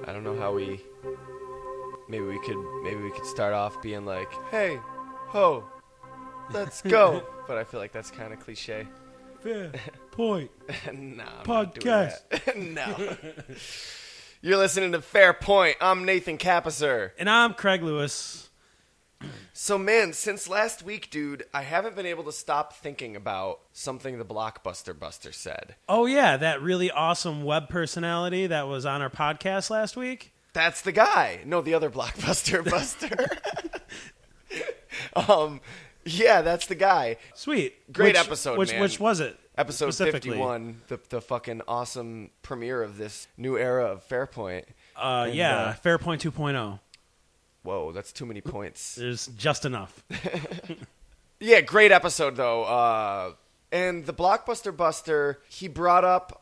I don't know how maybe we could start off being like, hey, ho, let's go. But I feel like that's kind of cliche. Fair Point No, Podcast. No. You're listening to Fair Point. I'm Nathan Kappesser. And I'm Craig Lewis. So, man, since last week, dude, I haven't been able to stop thinking about something the Blockbuster Buster said. Oh, yeah, that really awesome web personality that was on our podcast last week. That's the guy. No, the other Blockbuster Buster. Yeah, that's the guy. Sweet. Great episode, man. Which was it? Episode 51, the fucking awesome premiere of this new era of Fairpoint. Fairpoint 2.0. Whoa, that's too many points. There's just enough. Yeah, great episode, though. And the Blockbuster Buster, he brought up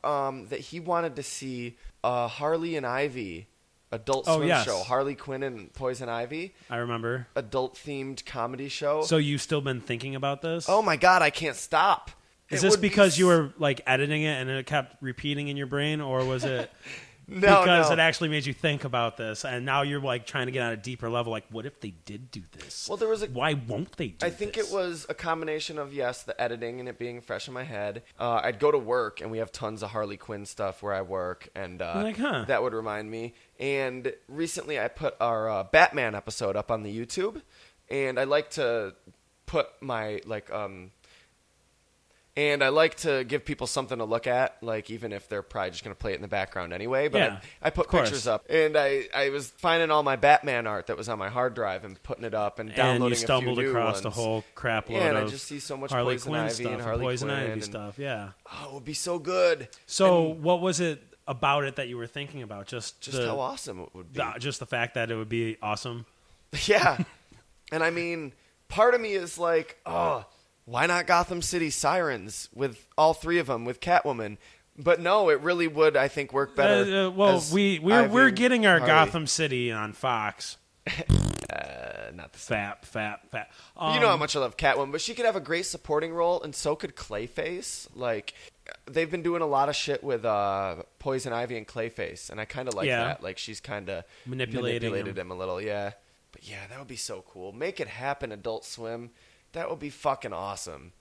that he wanted to see Harley and Ivy adult swim show. Harley Quinn and Poison Ivy. I remember. Adult-themed comedy show. So you've still been thinking about this? Oh, my God, I can't stop. Is this because you were like editing it and it kept repeating in your brain, or was it... Because it actually made you think about this, and now you're like trying to get on a deeper level. Like, what if they did do this? Well, there was why won't they do this? I think it was a combination of, yes, the editing and it being fresh in my head. I'd go to work, and we have tons of Harley Quinn stuff where I work, and that would remind me. And recently I put our Batman episode up on the YouTube, and I like to put my, and I like to give people something to look at, like even if they're probably just going to play it in the background anyway. But I put pictures up, and I was finding all my Batman art that was on my hard drive and putting it up and downloading a few new ones. And you stumbled across a whole crap load and of I just see so much Harley Poison Quinn Ivy stuff and Harley Poison Quinn Ivy stuff, yeah. Oh, it would be so good. So what was it about it that you were thinking about? Just how awesome it would be. Just the fact that it would be awesome? Yeah. And I mean, part of me is like, why not Gotham City Sirens with all three of them with Catwoman? But no, it really would, I think, work better. We're getting our Harley. Gotham City on Fox. Not the same. Fat. You know how much I love Catwoman, but she could have a great supporting role, and so could Clayface. Like, they've been doing a lot of shit with Poison Ivy and Clayface, and I kind of like that. Like, she's kind of manipulated him a little, yeah. But yeah, that would be so cool. Make it happen, Adult Swim. That would be fucking awesome.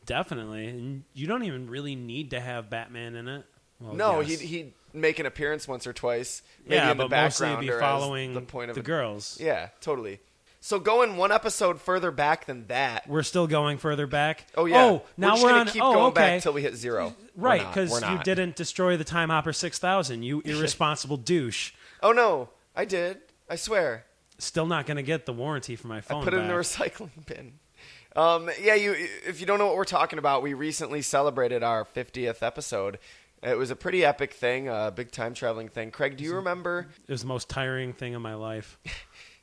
Definitely. And you don't even really need to have Batman in it. Well, no, yes. he'd make an appearance once or twice. Maybe in the but background mostly be following the girls. Yeah, totally. So going one episode further back than that. We're still going further back? Oh, yeah. Oh, now we're going to keep going back until we hit zero. Right, because you didn't destroy the Time Hopper 6000, you irresponsible douche. Oh, no. I did. I swear. Still not going to get the warranty for my phone I put it in the recycling bin. If you don't know what we're talking about, we recently celebrated our 50th episode. It was a pretty epic thing, a big time traveling thing. Craig, do you remember? It was the most tiring thing of my life.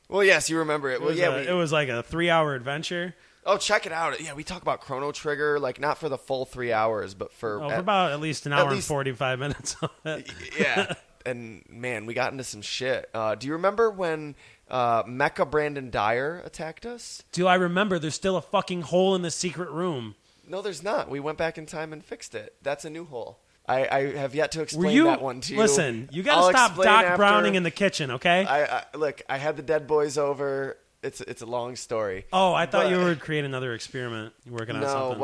Well, yes, you remember it. It was like a 3-hour adventure. Oh, check it out. Yeah, we talk about Chrono Trigger, like not for the full 3 hours, but for about at least an hour and 45 minutes. Yeah, and man, we got into some shit. Do you remember when Mecha Brandon Dyer attacked us? Do I remember? There's still a fucking hole in the secret room. No, there's not. We went back in time and fixed it. That's a new hole. I have yet to explain that one to you. Listen, you got to stop Doc Browning in the kitchen, okay? Look, I had the dead boys over. it's a long story. Oh, I thought you were creating another experiment. You're working on something.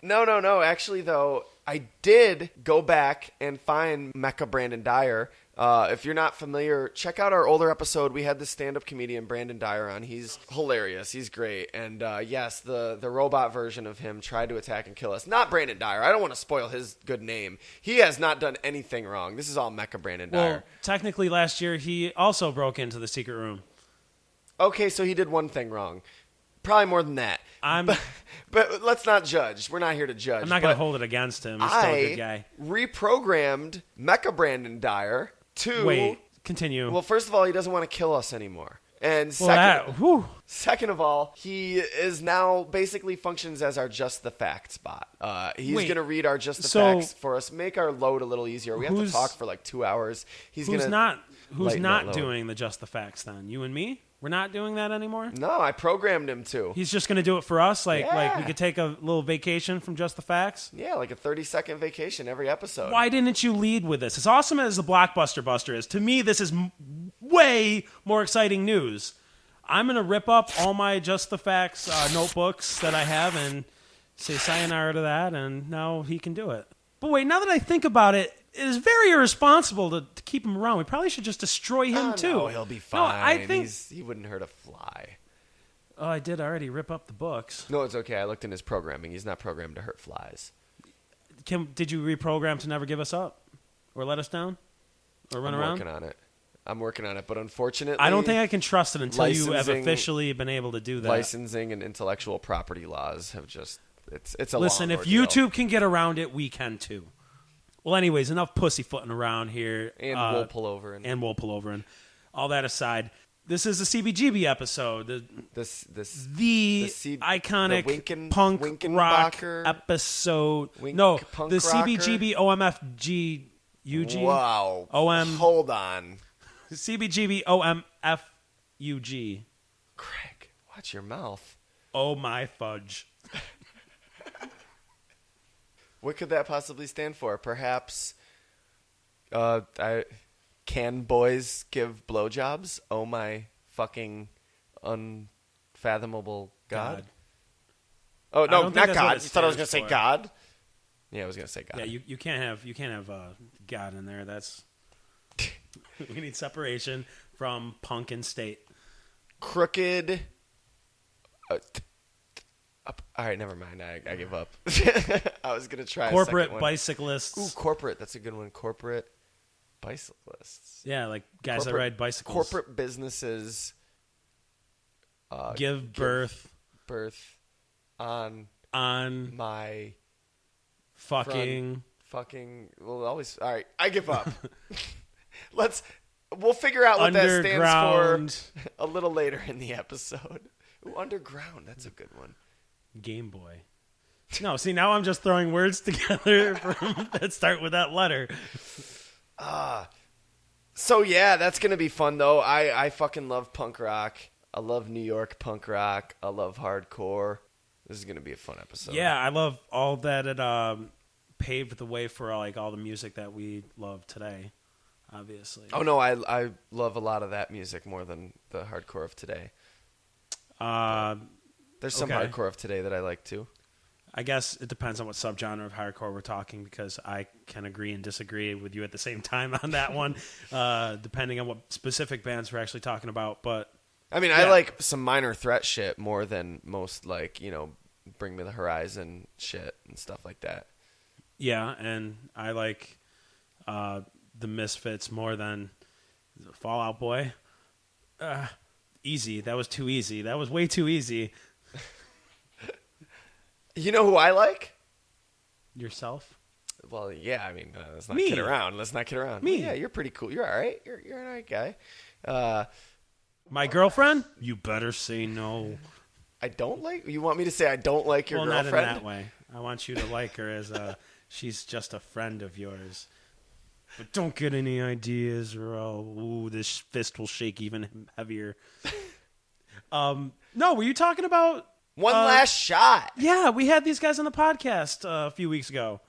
No. Actually, though, I did go back and find Mecha Brandon Dyer. If you're not familiar, check out our older episode. We had the stand-up comedian Brandon Dyer on. He's hilarious. He's great. And yes, the robot version of him tried to attack and kill us. Not Brandon Dyer. I don't want to spoil his good name. He has not done anything wrong. This is all Mecha Brandon Dyer. Well, technically last year he also broke into the secret room. Okay, so he did one thing wrong. Probably more than that. But let's not judge. We're not here to judge. I'm not going to hold it against him. He's still a good guy. Reprogrammed Mecha Brandon Dyer to... Wait, continue. Well, first of all, he doesn't want to kill us anymore. And second of all, he is now basically functions as our Just the Facts bot. He's going to read our Just the Facts for us, make our load a little easier. We have to talk for like 2 hours. Who's not doing the Just the Facts then? You and me? We're not doing that anymore? No, I programmed him to. He's just going to do it for us? Like we could take a little vacation from Just the Facts? Yeah, like a 30-second vacation every episode. Why didn't you lead with this? As awesome as the Blockbuster Buster is, to me, this is way more exciting news. I'm going to rip up all my Just the Facts notebooks that I have and say sayonara to that, and now he can do it. But wait, now that I think about it, it is very irresponsible to keep him around. We probably should just destroy him, too. No, he'll be fine. No, I think he wouldn't hurt a fly. Oh, I did already rip up the books. No, it's okay. I looked in his programming. He's not programmed to hurt flies. Did you reprogram to never give us up? Or let us down? Or run around? I'm working on it, but unfortunately... I don't think I can trust it until you have officially been able to do that. Licensing and intellectual property laws have just... It's a Listen, long if ordeal. YouTube can get around it, we can too. Well, anyways, enough pussyfooting around here. And we'll pull over. And we'll pull over. And all that aside, this is the CBGB episode. The iconic punk rock episode. The CBGB OMFG UG. Wow. Hold on. CBGB OMFUG. Craig, watch your mouth. Oh my fudge. What could that possibly stand for? Perhaps, can boys give blowjobs? Oh my fucking unfathomable God. Oh no, not God. You thought I was gonna say God? Yeah, I was gonna say God. Yeah, you can't have God in there. That's we need separation from punk and state. Crooked. All right, never mind. I give up. I was going to try corporate a second bicyclists. Ooh, corporate. That's a good one. Corporate bicyclists. Yeah, like guys that ride bicycles. Corporate businesses give birth on my fucking. Well, always. All right, I give up. We'll figure out what that stands for a little later in the episode. Ooh, underground. That's a good one. Game Boy. No, see, now I'm just throwing words together that start with that letter. So, yeah, that's going to be fun, though. I fucking love punk rock. I love New York punk rock. I love hardcore. This is going to be a fun episode. Yeah, I love all that it paved the way for all the music that we love today, obviously. Oh, no, I love a lot of that music more than the hardcore of today. There's some hardcore of today that I like too. I guess it depends on what subgenre of hardcore we're talking, because I can agree and disagree with you at the same time on that one, depending on what specific bands we're actually talking about. But I mean, I like some Minor Threat shit more than most, Bring Me the Horizon shit and stuff like that. Yeah, and I like the Misfits more than Fall Out Boy. Easy. That was too easy. That was way too easy. You know who I like? Yourself? Well, yeah. I mean, let's not kid around. Me? Yeah, you're pretty cool. You're all right. You're an all right guy. My girlfriend? You better say no. I don't like. You want me to say I don't like your girlfriend? Well, not in that way. I want you to like her as she's just a friend of yours. But don't get any ideas, or this fist will shake even heavier. No, were you talking about One Last Shot? Yeah, we had these guys on the podcast a few weeks ago.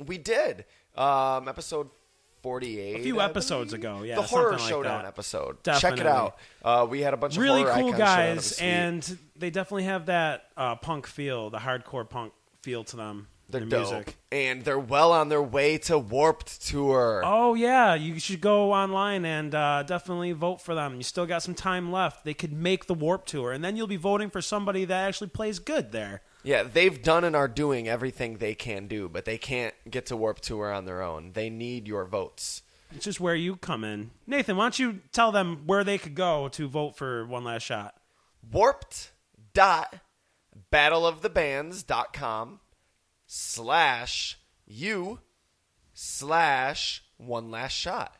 We did. Episode 48. A few episodes ago, yeah. The Horror like Showdown that. episode. Definitely. Check it out. We had a bunch of really horror cool icons guys, show and they definitely have that punk feel, the hardcore punk feel to them. They're their dope. Music. And they're well on their way to Warped Tour. Oh, yeah. You should go online and definitely vote for them. You still got some time left. They could make the Warped Tour, and then you'll be voting for somebody that actually plays good there. Yeah, they've done and are doing everything they can do, but they can't get to Warped Tour on their own. They need your votes. It's just where you come in. Nathan, why don't you tell them where they could go to vote for One Last Shot? warped.battleofthebands.com/you/one last shot.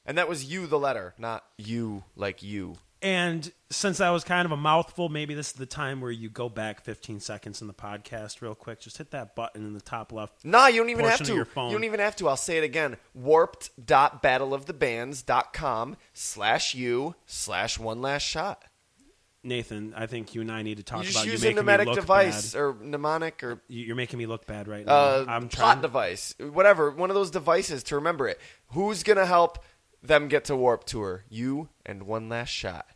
And that was you, the letter, not you like you. And since that was kind of a mouthful, maybe this is the time where you go back 15 seconds in the podcast real quick. Just hit that button in the top left. Nah, you don't even have to. Your phone. You don't even have to. I'll say it again. warped.battleofthebands.com/you/one last shot. Nathan, I think you and I need to talk You about just you use a making me pneumatic look device bad. or mnemonic or You're making me look bad right now. I'm plot trying. device, whatever. One of those devices to remember it. Who's gonna help them get to Warped Tour? You and One Last Shot.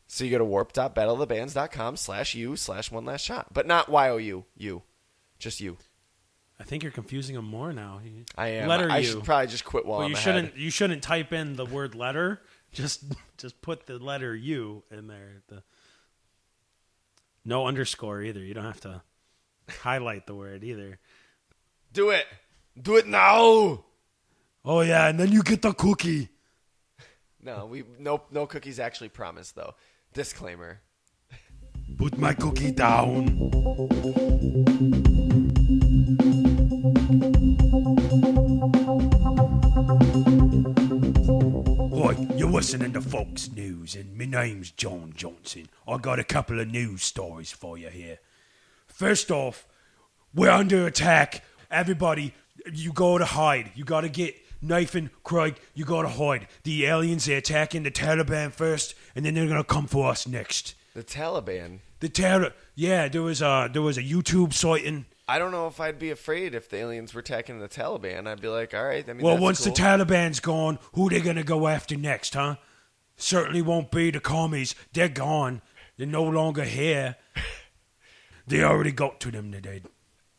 So you go to warped.battleofthebands.com/you/one last shot, but not YOU. You, just you. I think you're confusing them more now. I am. Letter I U. should probably just quit while I'm you ahead. shouldn't. You shouldn't type in the word letter. Just put the letter U in there. No underscore either. You don't have to highlight the word either. Do it. Do it now. Oh yeah, and then you get the cookie. No cookies actually promised though. Disclaimer. Put my cookie down. Hi, you're listening to Folks News, and my name's John Johnson. I got a couple of news stories for you here. First off, we're under attack. Everybody, you gotta hide. You gotta get Nathan, Craig, you gotta hide. The aliens are attacking the Taliban first, and then they're gonna come for us next. The Taliban. Yeah, there was a YouTube sighting. I don't know if I'd be afraid if the aliens were attacking the Taliban. I'd be like, all right. I mean, Well, that's once cool. the Taliban's gone, who they gonna go after next, huh? Certainly won't be the commies. They're gone. They're no longer here. They already got to them, they did.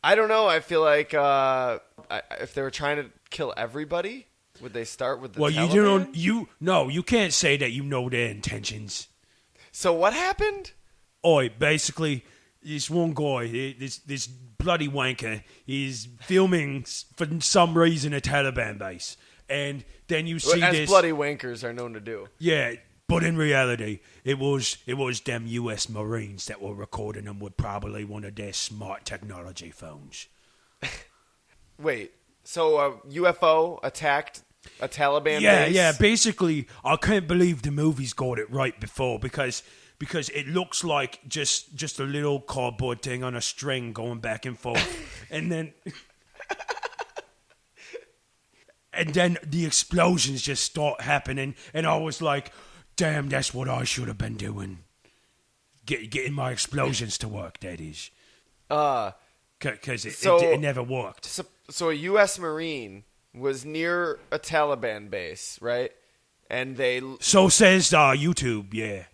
I don't know. I feel like if they were trying to kill everybody, would they start with the Taliban? You can't say that you know their intentions. So what happened? Basically, this one guy, this bloody wanker, is filming for some reason a Taliban base, and then you see As this. bloody wankers are known to do. Yeah, but in reality, it was them U.S. Marines that were recording them with probably one of their smart technology phones. Wait, so a UFO attacked a Taliban base? Yeah. Basically, I can't believe the movies got it right before because it looks like just a little cardboard thing on a string going back and forth, and then the explosions just start happening, and I was like, "Damn, that's what I should have been doing, getting my explosions to work." That is, because it never worked. So a U.S. Marine was near a Taliban base, right? And So says YouTube, yeah.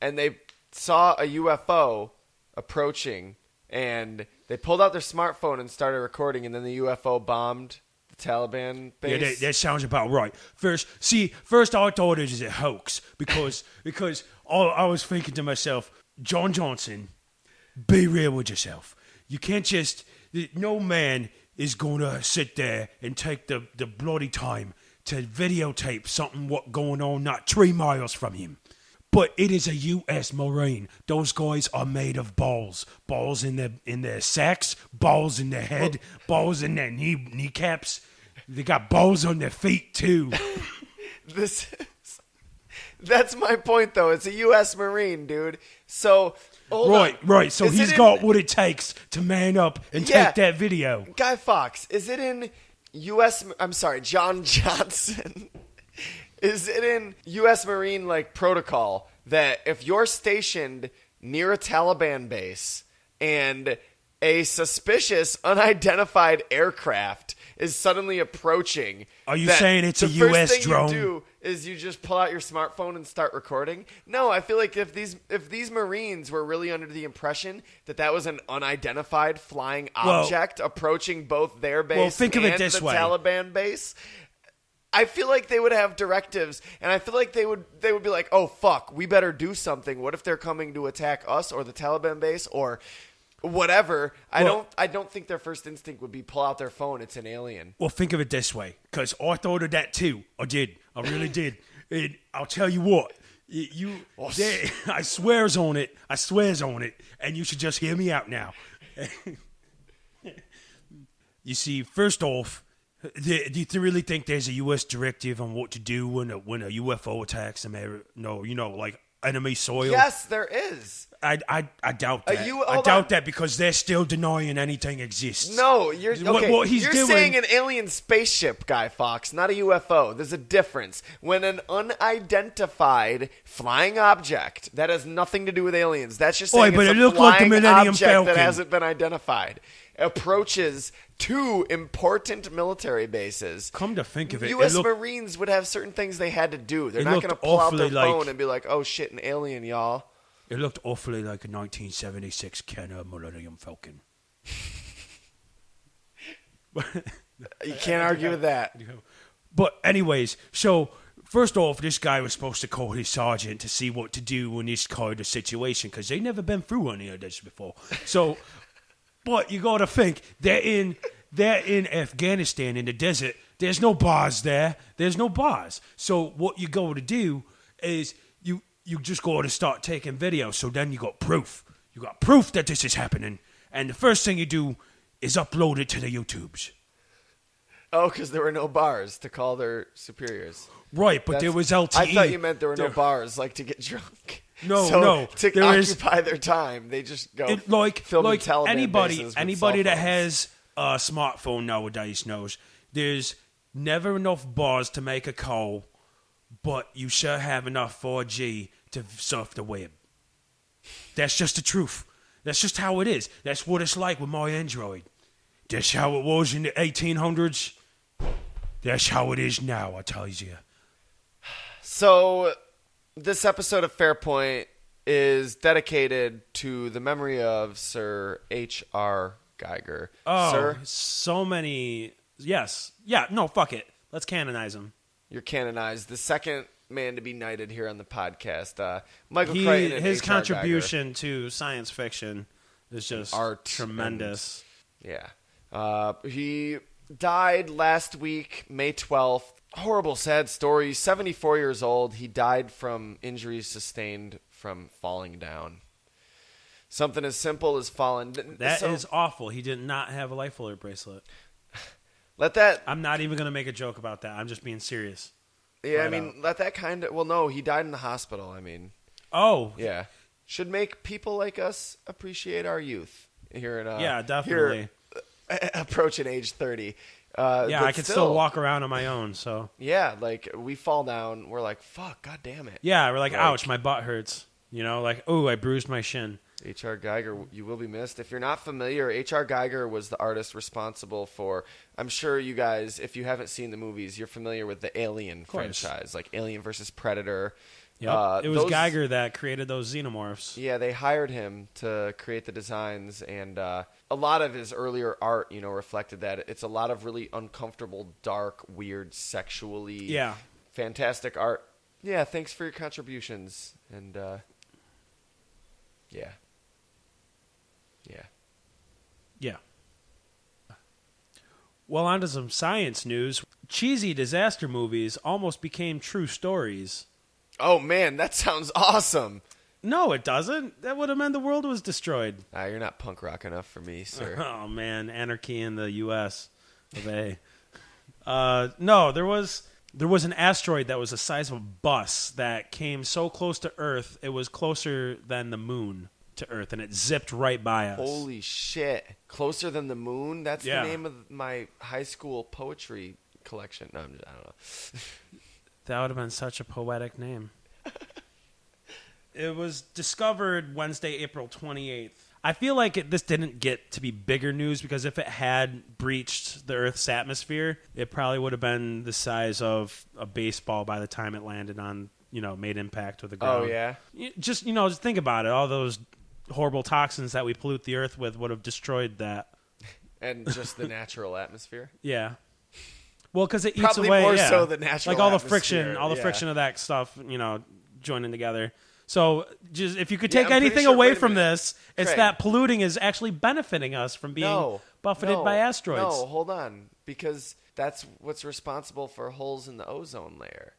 And they saw a UFO approaching, and they pulled out their smartphone and started recording, and then the UFO bombed the Taliban base. Yeah, that sounds about right. First I thought it was a hoax because I was thinking to myself, John Johnson, be real with yourself. You can't just... No man is going to sit there and take the bloody time to videotape something what going on not 3 miles from him. But it is a U.S. Marine. Those guys are made of balls. Balls in their sacks, balls in their head, balls in their kneecaps. They got balls on their feet, too. That's my point, though. It's a U.S. Marine, dude. So... Right. So he's got what it takes to man up and take that video. Guy Fawkes, is it in John Johnson. Is it in U.S. Marine protocol that if you're stationed near a Taliban base and a suspicious unidentified aircraft is suddenly approaching. Are you saying it's a U.S. drone? The first thing you do is you just pull out your smartphone and start recording? No, I feel like if these Marines were really under the impression that was an unidentified flying object approaching both their base and the Taliban base, I feel like they would have directives, and I feel like they would be like, oh, fuck, we better do something. What if they're coming to attack us or the Taliban base or whatever? I don't think their first instinct would be pull out their phone. It's an alien. Well, think of it this way, because I thought of that too. I did. I really did. And I'll tell you what. I swears on it. And you should just hear me out now. You see, first off, do you really think there's a U.S. directive on what to do when a UFO attacks America? No, like enemy soil. Yes, there is. I doubt that. I doubt that because they're still denying anything exists. No, you're okay. What he's you're doing, saying an alien spaceship, Guy Fawkes, not a UFO. There's a difference. When an unidentified flying object that has nothing to do with aliens, that's just saying it's a flying object that hasn't been identified, approaches two important military bases. Come to think of it, U.S. Marines would have certain things they had to do. They're not going to pull out their phone and be like, oh shit, an alien, y'all. It looked awfully like a 1976 Kenner Millennium Falcon. You can't argue with that. But anyways, so first off, this guy was supposed to call his sergeant to see what to do in this kind of situation because they've never been through any of this before. So, but you got to think they're in Afghanistan in the desert. There's no bars there. There's no bars. So what you go to do is you just got to start taking video. So then you got proof. You got proof that this is happening. And the first thing you do is upload it to the YouTubes. Oh, because there were no bars to call their superiors. Right, but there was LTE. I thought you meant there were no bars, like to get drunk. No. To occupy their time, they just go film Taliban anybody that has a smartphone nowadays knows there's never enough bars to make a call, but you sure have enough 4G to surf the web. That's just the truth. That's just how it is. That's what it's like with my Android. That's how it was in the 1800s. That's how it is now, I tell you. So, this episode of Fairpoint is dedicated to the memory of Sir H.R. Geiger. Oh, Sir? So many... Yes. Yeah, no, fuck it. Let's canonize him. You're canonized. The second man to be knighted here on the podcast. Michael Crichton and his H.R. contribution Geiger. to science fiction is just tremendous. He died last week, May 12th. Horrible, sad story. 74 years old. He died from injuries sustained from falling down. Something as simple as falling. That is awful. He did not have a life alert bracelet. I'm not even going to make a joke about that. I'm just being serious. Yeah, let that kind of... Well, no, he died in the hospital, Oh. Yeah. Should make people like us appreciate our youth. Here in, yeah, definitely. Approaching age 30. I can still walk around on my own, so... Yeah, like, we fall down, we're like, fuck, god damn it. Yeah, we're like, ouch, my butt hurts. I bruised my shin. H.R. Geiger, you will be missed. If you're not familiar, H.R. Geiger was the artist responsible for... I'm sure you guys, if you haven't seen the movies, you're familiar with the Alien franchise, like Alien vs. Predator. Yep. It was Geiger that created those xenomorphs. Yeah, they hired him to create the designs, and a lot of his earlier art, reflected that. It's a lot of really uncomfortable, dark, weird, sexually fantastic art. Yeah, thanks for your contributions, and yeah. Well, on to some science news. Cheesy disaster movies almost became true stories. Oh, man, that sounds awesome. No, it doesn't. That would have meant the world was destroyed. You're not punk rock enough for me, sir. Oh, man, anarchy in the U.S. of A. No, there was an asteroid that was the size of a bus that came so close to Earth, it was closer than the moon to Earth, and it zipped right by us. Holy shit. Closer than the moon? That's the name of my high school poetry collection. No, I don't know. That would have been such a poetic name. It was discovered Wednesday, April 28th. I feel like this didn't get to be bigger news because if it had breached the Earth's atmosphere, it probably would have been the size of a baseball by the time it landed on, made impact with the ground. Oh, yeah? Just think about it. All those horrible toxins that we pollute the Earth with would have destroyed that. And just the natural atmosphere? Yeah. Well, because it eats probably away. More yeah. so the natural like all atmosphere. the friction of that stuff, joining together. So, just if you could take I'm anything pretty sure, away wait a from minute. this, it's Craig. that polluting is actually benefiting us from being buffeted by asteroids. No, hold on. Because that's what's responsible for holes in the ozone layer.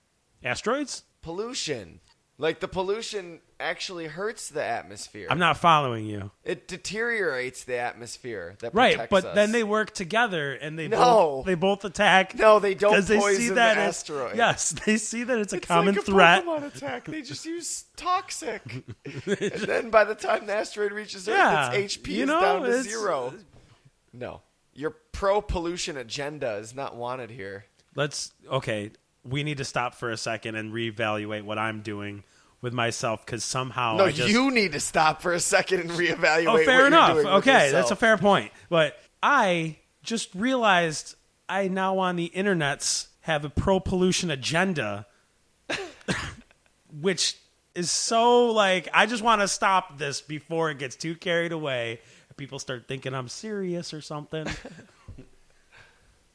Asteroids? Pollution. Like, the pollution actually hurts the atmosphere. I'm not following you. It deteriorates the atmosphere that Right, protects but us. then they work together and they No. both attack. No, they don't because they poison see the that asteroid. Yes, they see that it's a common like a threat. Pokemon attack. They just use toxic. And then by the time the asteroid reaches Earth, its HP is down to 0. No. Your pro-pollution agenda is not wanted here. We need to stop for a second and reevaluate what I'm doing with myself because somehow you need to stop for a second and reevaluate what fair enough. you're doing with Okay, yourself. that's a fair point. But I just realized I now on the internets have a pro-pollution agenda, which is so I just want to stop this before it gets too carried away and people start thinking I'm serious or something.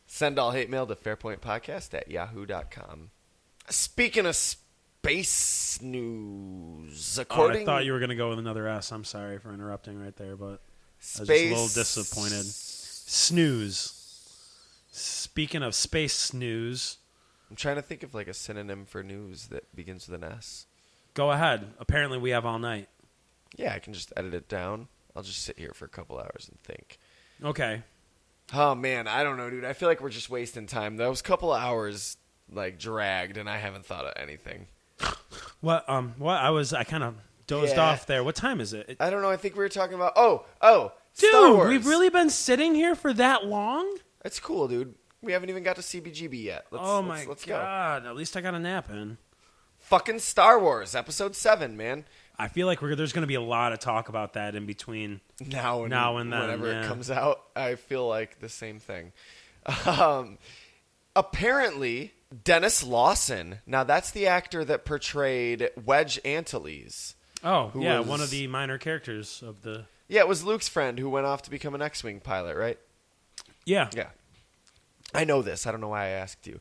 Send all hate mail to fairpointpodcast@yahoo.com. Speaking of space news, according... I thought you were going to go with another S. I'm sorry for interrupting right there, but I was just a little disappointed. Snooze. Speaking of space snooze... I'm trying to think of a synonym for news that begins with an S. Go ahead. Apparently we have all night. Yeah, I can just edit it down. I'll just sit here for a couple hours and think. Okay. Oh, man, I don't know, dude. I feel like we're just wasting time. Those couple of hours, dragged, and I haven't thought of anything. What? I kind of dozed off there. What time is it? I don't know. I think we were talking about... Dude, Star Wars. we've really been sitting here for that long? It's cool, dude. We haven't even got to CBGB yet. Let's go. God. At least I got a nap in. Fucking Star Wars, Episode 7, man. I feel like there's going to be a lot of talk about that in between now and then. Whenever it comes out, I feel like the same thing. Apparently, Dennis Lawson. Now, that's the actor that portrayed Wedge Antilles. Oh, yeah, one of the minor characters of the... Yeah, it was Luke's friend who went off to become an X-Wing pilot, right? Yeah. Yeah. I know this. I don't know why I asked you.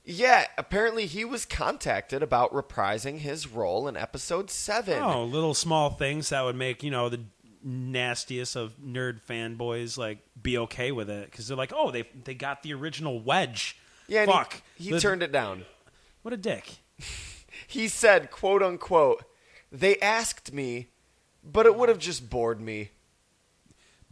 Yeah, apparently he was contacted about reprising his role in Episode 7. Oh, little small things that would make, the nastiest of nerd fanboys, be okay with it. Because they're like, oh, they got the original Wedge. Yeah, fuck. He turned it down. What a dick. He said, quote unquote, they asked me, but it would have just bored me.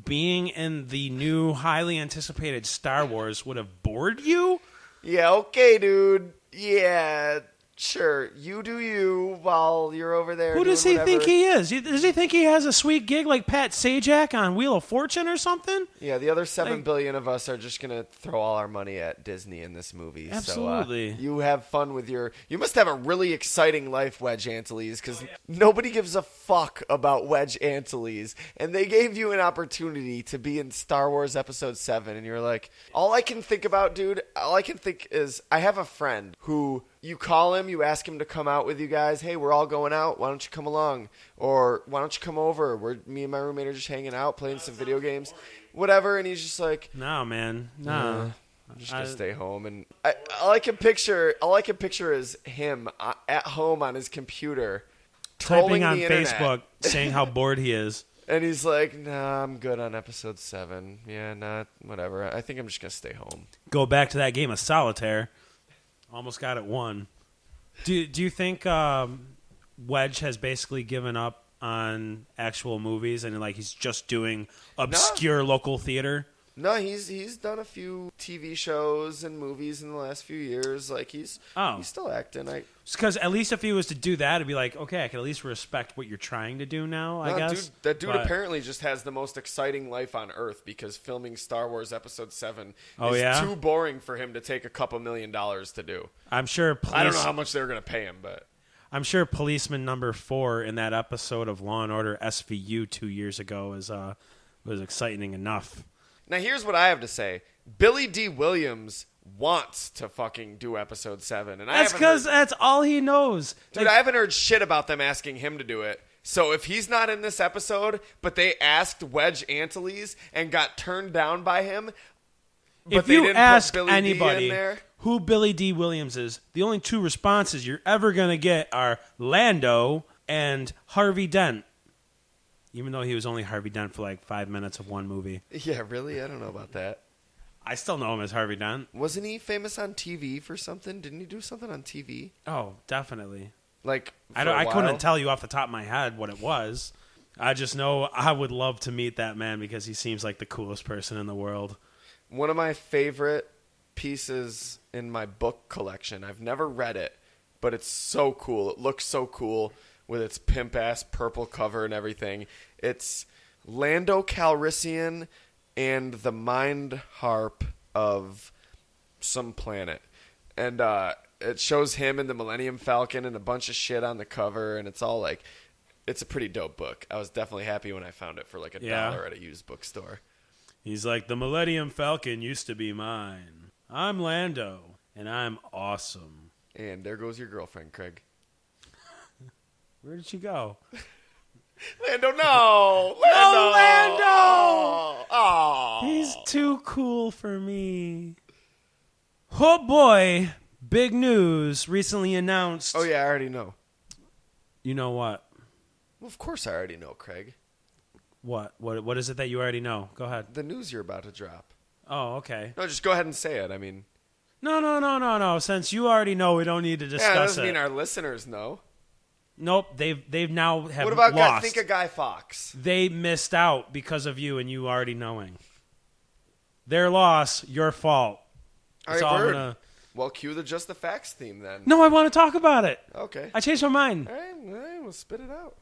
Being in the new, highly anticipated Star Wars would have bored you? Yeah, okay, dude. Yeah, sure. You do you while you're over there. Who does he think he is? Does he think he has a sweet gig like Pat Sajak on Wheel of Fortune or something? Yeah, the other 7 billion of us are just going to throw all our money at Disney in this movie. Absolutely. So you have fun with your... You must have a really exciting life, Wedge Antilles, because nobody gives a fuck about Wedge Antilles. And they gave you an opportunity to be in Star Wars Episode 7, and you're like, all I can think about, dude, is I have a friend who... You call him, you ask him to come out with you guys. Hey, we're all going out. Why don't you come along? Or why don't you come over? Me and my roommate are just hanging out, playing some video games, whatever. And he's just like, no, man, no. I'm just gonna stay home. And all I can picture is him at home on his computer, typing on the Facebook, saying how bored he is. And he's like, nah, I'm good on Episode 7. Yeah, whatever. I think I'm just gonna stay home. Go back to that game of solitaire. Almost got it won. Do you think Wedge has basically given up on actual movies and he's just doing obscure local theater? No, he's done a few TV shows and movies in the last few years. He's still acting. Because at least if he was to do that, it'd be like, okay, I can at least respect what you're trying to do now, I guess. That dude apparently just has the most exciting life on Earth because filming Star Wars Episode 7 is too boring for him to take $2 million to do. I'm sure. I don't know how much they were going to pay him, but... I'm sure policeman number 4 in that episode of Law and Order SVU 2 years ago was exciting enough. Now, here's what I have to say. Billy D. Williams wants to fucking do episode 7. And that's because that's all he knows. Dude, I haven't heard shit about them asking him to do it. So if he's not in this episode, but they asked Wedge Antilles and got turned down by him, but if they you didn't ask put Billy anybody D in there, who Billy D. Williams is, the only 2 responses you're ever going to get are Lando and Harvey Dent. Even though he was only Harvey Dent for like 5 minutes of one movie. Yeah, really? I don't know about that. I still know him as Harvey Dent. Wasn't he famous on TV for something? Didn't he do something on TV? Oh, definitely. Like, I couldn't tell you off the top of my head what it was. I just know I would love to meet that man because he seems like the coolest person in the world. One of my favorite pieces in my book collection. I've never read it, but it's so cool. It looks so cool with its pimp-ass purple cover and everything. It's Lando Calrissian and the mind harp of some planet. And it shows him and the Millennium Falcon and a bunch of shit on the cover, and it's all like, it's a pretty dope book. I was definitely happy when I found it for like $1 at a used bookstore. He's like, the Millennium Falcon used to be mine. I'm Lando, and I'm awesome. And there goes your girlfriend, Craig. Where did she go? Lando, no! No, Lando! Oh. He's too cool for me. Oh, boy. Big news recently announced. Oh, yeah, I already know. You know what? Well, of course I already know, Craig. What? What is it that you already know? Go ahead. The news you're about to drop. Oh, okay. No, just go ahead and say it. I mean... No. Since you already know, we don't need to discuss it. Yeah, that doesn't mean our listeners know. Nope, they've now have What about lost. Think of Guy Fawkes? They missed out because of you and you already knowing. Their loss, your fault. All right, word. Well, cue the Just the Facts theme then. No, I want to talk about it. Okay. I changed my mind. All right, we'll spit it out.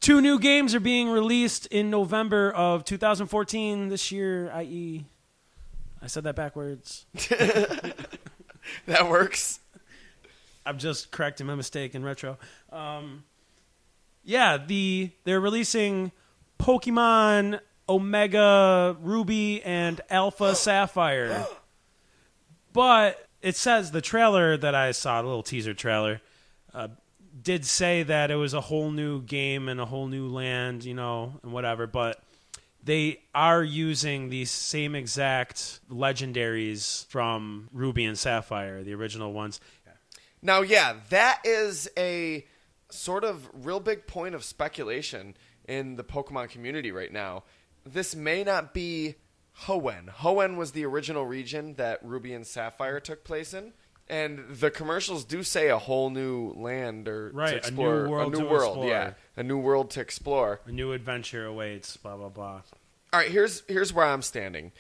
2 new games are being released in November of 2014 this year, i.e. I said that backwards. That works. I'm just correcting my mistake in retro. They're releasing Pokemon Omega Ruby and Alpha Sapphire. But it says the trailer that I saw, the little teaser trailer, did say that it was a whole new game and a whole new land, and whatever. But they are using the same exact legendaries from Ruby and Sapphire, the original ones. Now, yeah, that is a sort of real big point of speculation in the Pokemon community right now. This may not be Hoenn. Hoenn was the original region that Ruby and Sapphire took place in. And the commercials do say a whole new land to explore. A new world. Yeah. A new world to explore. A new adventure awaits, blah, blah, blah. All right, here's where I'm standing.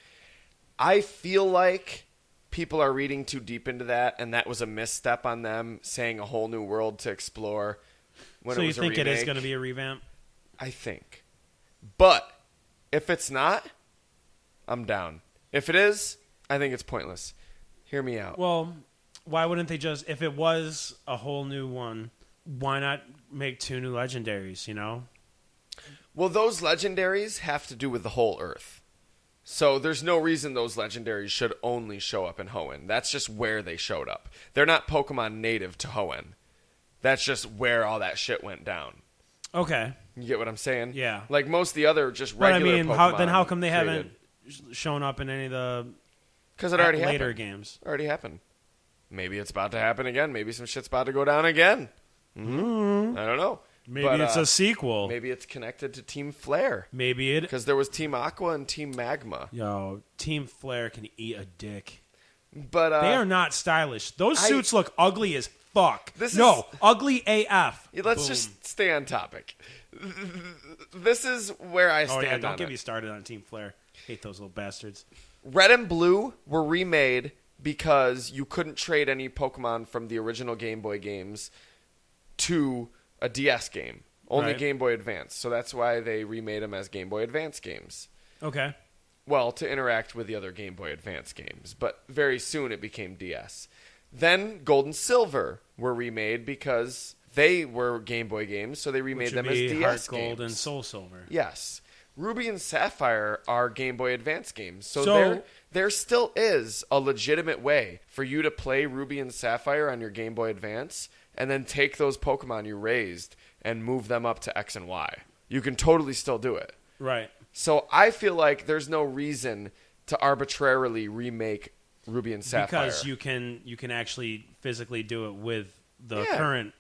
I feel like people are reading too deep into that, and that was a misstep on them saying a whole new world to explore when it was a remake. So you think it is going to be a revamp? I think. But if it's not, I'm down. If it is, I think it's pointless. Hear me out. Well, why wouldn't they just, if it was a whole new one, why not make 2 new legendaries, Well, those legendaries have to do with the whole Earth. So there's no reason those legendaries should only show up in Hoenn. That's just where they showed up. They're not Pokemon native to Hoenn. That's just where all that shit went down. Okay. You get what I'm saying? Yeah. Like most of the other just regular Pokemon. How come they haven't shown up in any of the Because it already later happened. games? Already happened. Maybe it's about to happen again. Maybe some shit's about to go down again. Mm-hmm. I don't know. Maybe it's a sequel. Maybe it's connected to Team Flare. Maybe it... Because there was Team Aqua and Team Magma. Yo, Team Flare can eat a dick. But they are not stylish. Those suits look ugly as fuck. Ugly AF. Let's just stay on topic. This is where I stand on it. Oh, yeah, don't get me started on Team Flare. Hate those little bastards. Red and Blue were remade because you couldn't trade any Pokemon from the original Game Boy games to a DS game. Only Game Boy Advance. So that's why they remade them as Game Boy Advance games. Okay. Well, to interact with the other Game Boy Advance games. But very soon it became DS. Then Gold and Silver were remade because They were Game Boy games, so they remade them as DS Heart games. Gold and Soul Silver. Yes. Ruby and Sapphire are Game Boy Advance games. So there still is a legitimate way for you to play Ruby and Sapphire on your Game Boy Advance and then take those Pokemon you raised and move them up to X and Y. You can totally still do it. Right. So I feel like there's no reason to arbitrarily remake Ruby and Sapphire. Because you can actually physically do it with the current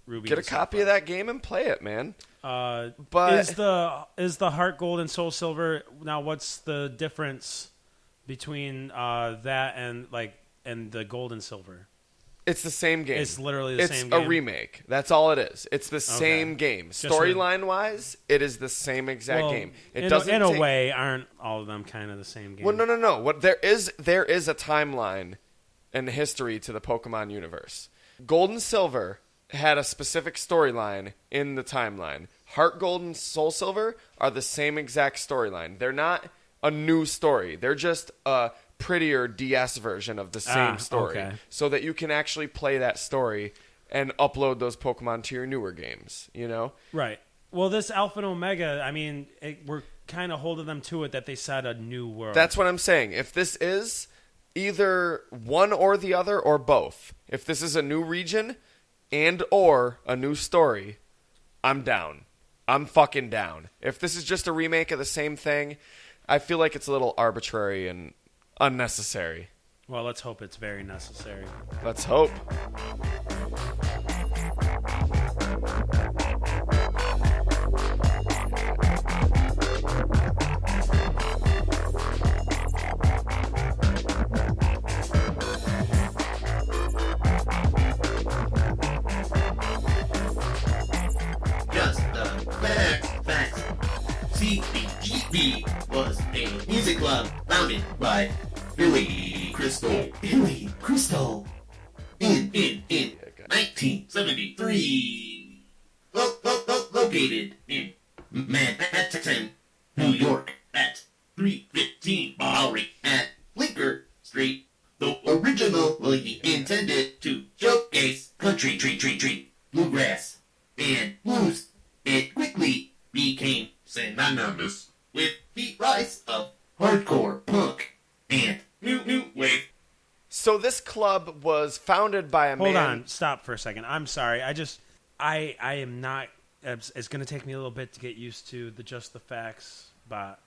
Ruby Get and a copy of that game and play it, man. But is the Heart Gold and Soul Silver now? What's the difference between that and the Gold and Silver? It's the same game. It's literally the same game. It's a remake. That's all it is. It's the same game. Storyline-wise, it is the same exact game. It doesn't. In a way, aren't all of them kind of the same game? Well, no. What there is a timeline and history to the Pokemon universe. Gold and Silver had a specific storyline in the timeline. Heart Gold and Soul Silver are the same exact storyline. They're not a new story. They're just a prettier DS version of the same story, so that you can actually play that story and upload those Pokemon to your newer games, you know? Right. Well, this Alpha and Omega, I mean, we're kind of holding them to it that they set a new world. That's what I'm saying. If this is either one or the other or both, if this is a new region and or a new story, I'm down. I'm fucking down. If this is just a remake of the same thing, I feel like it's a little arbitrary and unnecessary. Well, let's hope it's very necessary. Let's hope. CBGB was a music club founded by Billy Crystal. In 1973. Located in Manhattan, New York at 315 Bowery at Bleecker Street. Though originally intended to showcase country, bluegrass, and blues, it quickly became synonymous with the rise of hardcore punk and new wave. So this club was founded by a man... Hold on, stop for a second. I'm sorry. I am not... It's going to take me a little bit to get used to the Just the Facts bot.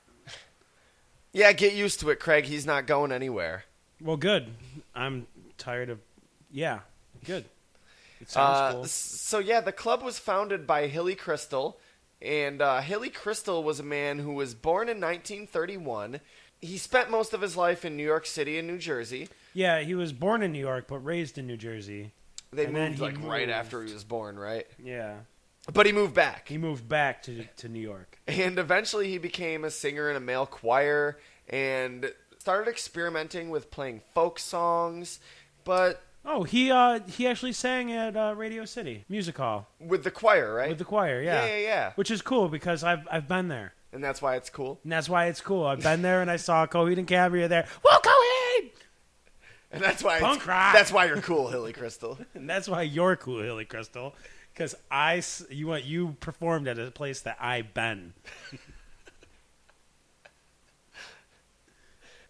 Yeah, get used to it, Craig. He's not going anywhere. Well, good. I'm tired of... Yeah, good. It sounds cool. So yeah, the club was founded by Hilly Crystal, and Hilly Crystal was a man who was born in 1931. He spent most of his life in New York City and New Jersey. Yeah, he was born in New York, but raised in New Jersey. They moved right after he was born, right? Yeah. But he moved back. He moved back to New York. And eventually he became a singer in a male choir and started experimenting with playing folk songs, but... Oh, he actually sang at Radio City Music Hall. With the choir, right? With the choir, yeah. Yeah. Which is cool because I've been there. And that's why it's cool? And that's why it's cool. I've been there and I saw Coheed and Cambria there. Whoa, Coheed! And that's why Punk rock. That's why you're cool, Hilly Crystal. And that's why you're cool, Hilly Crystal. Because you performed at a place that I've been.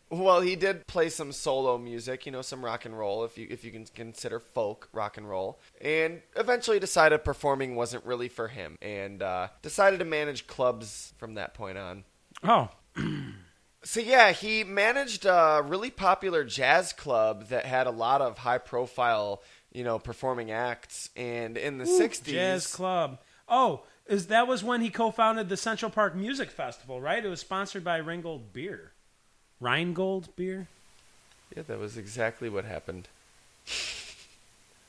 Well, he did play some solo music, some rock and roll, if you can consider folk rock and roll, and eventually decided performing wasn't really for him, and decided to manage clubs from that point on. Oh. So yeah, he managed a really popular jazz club that had a lot of high-profile, performing acts, and in the 60s... Jazz club. Oh, that was when he co-founded the Central Park Music Festival, right? It was sponsored by Rheingold Beer. Rheingold Beer? Yeah, that was exactly what happened.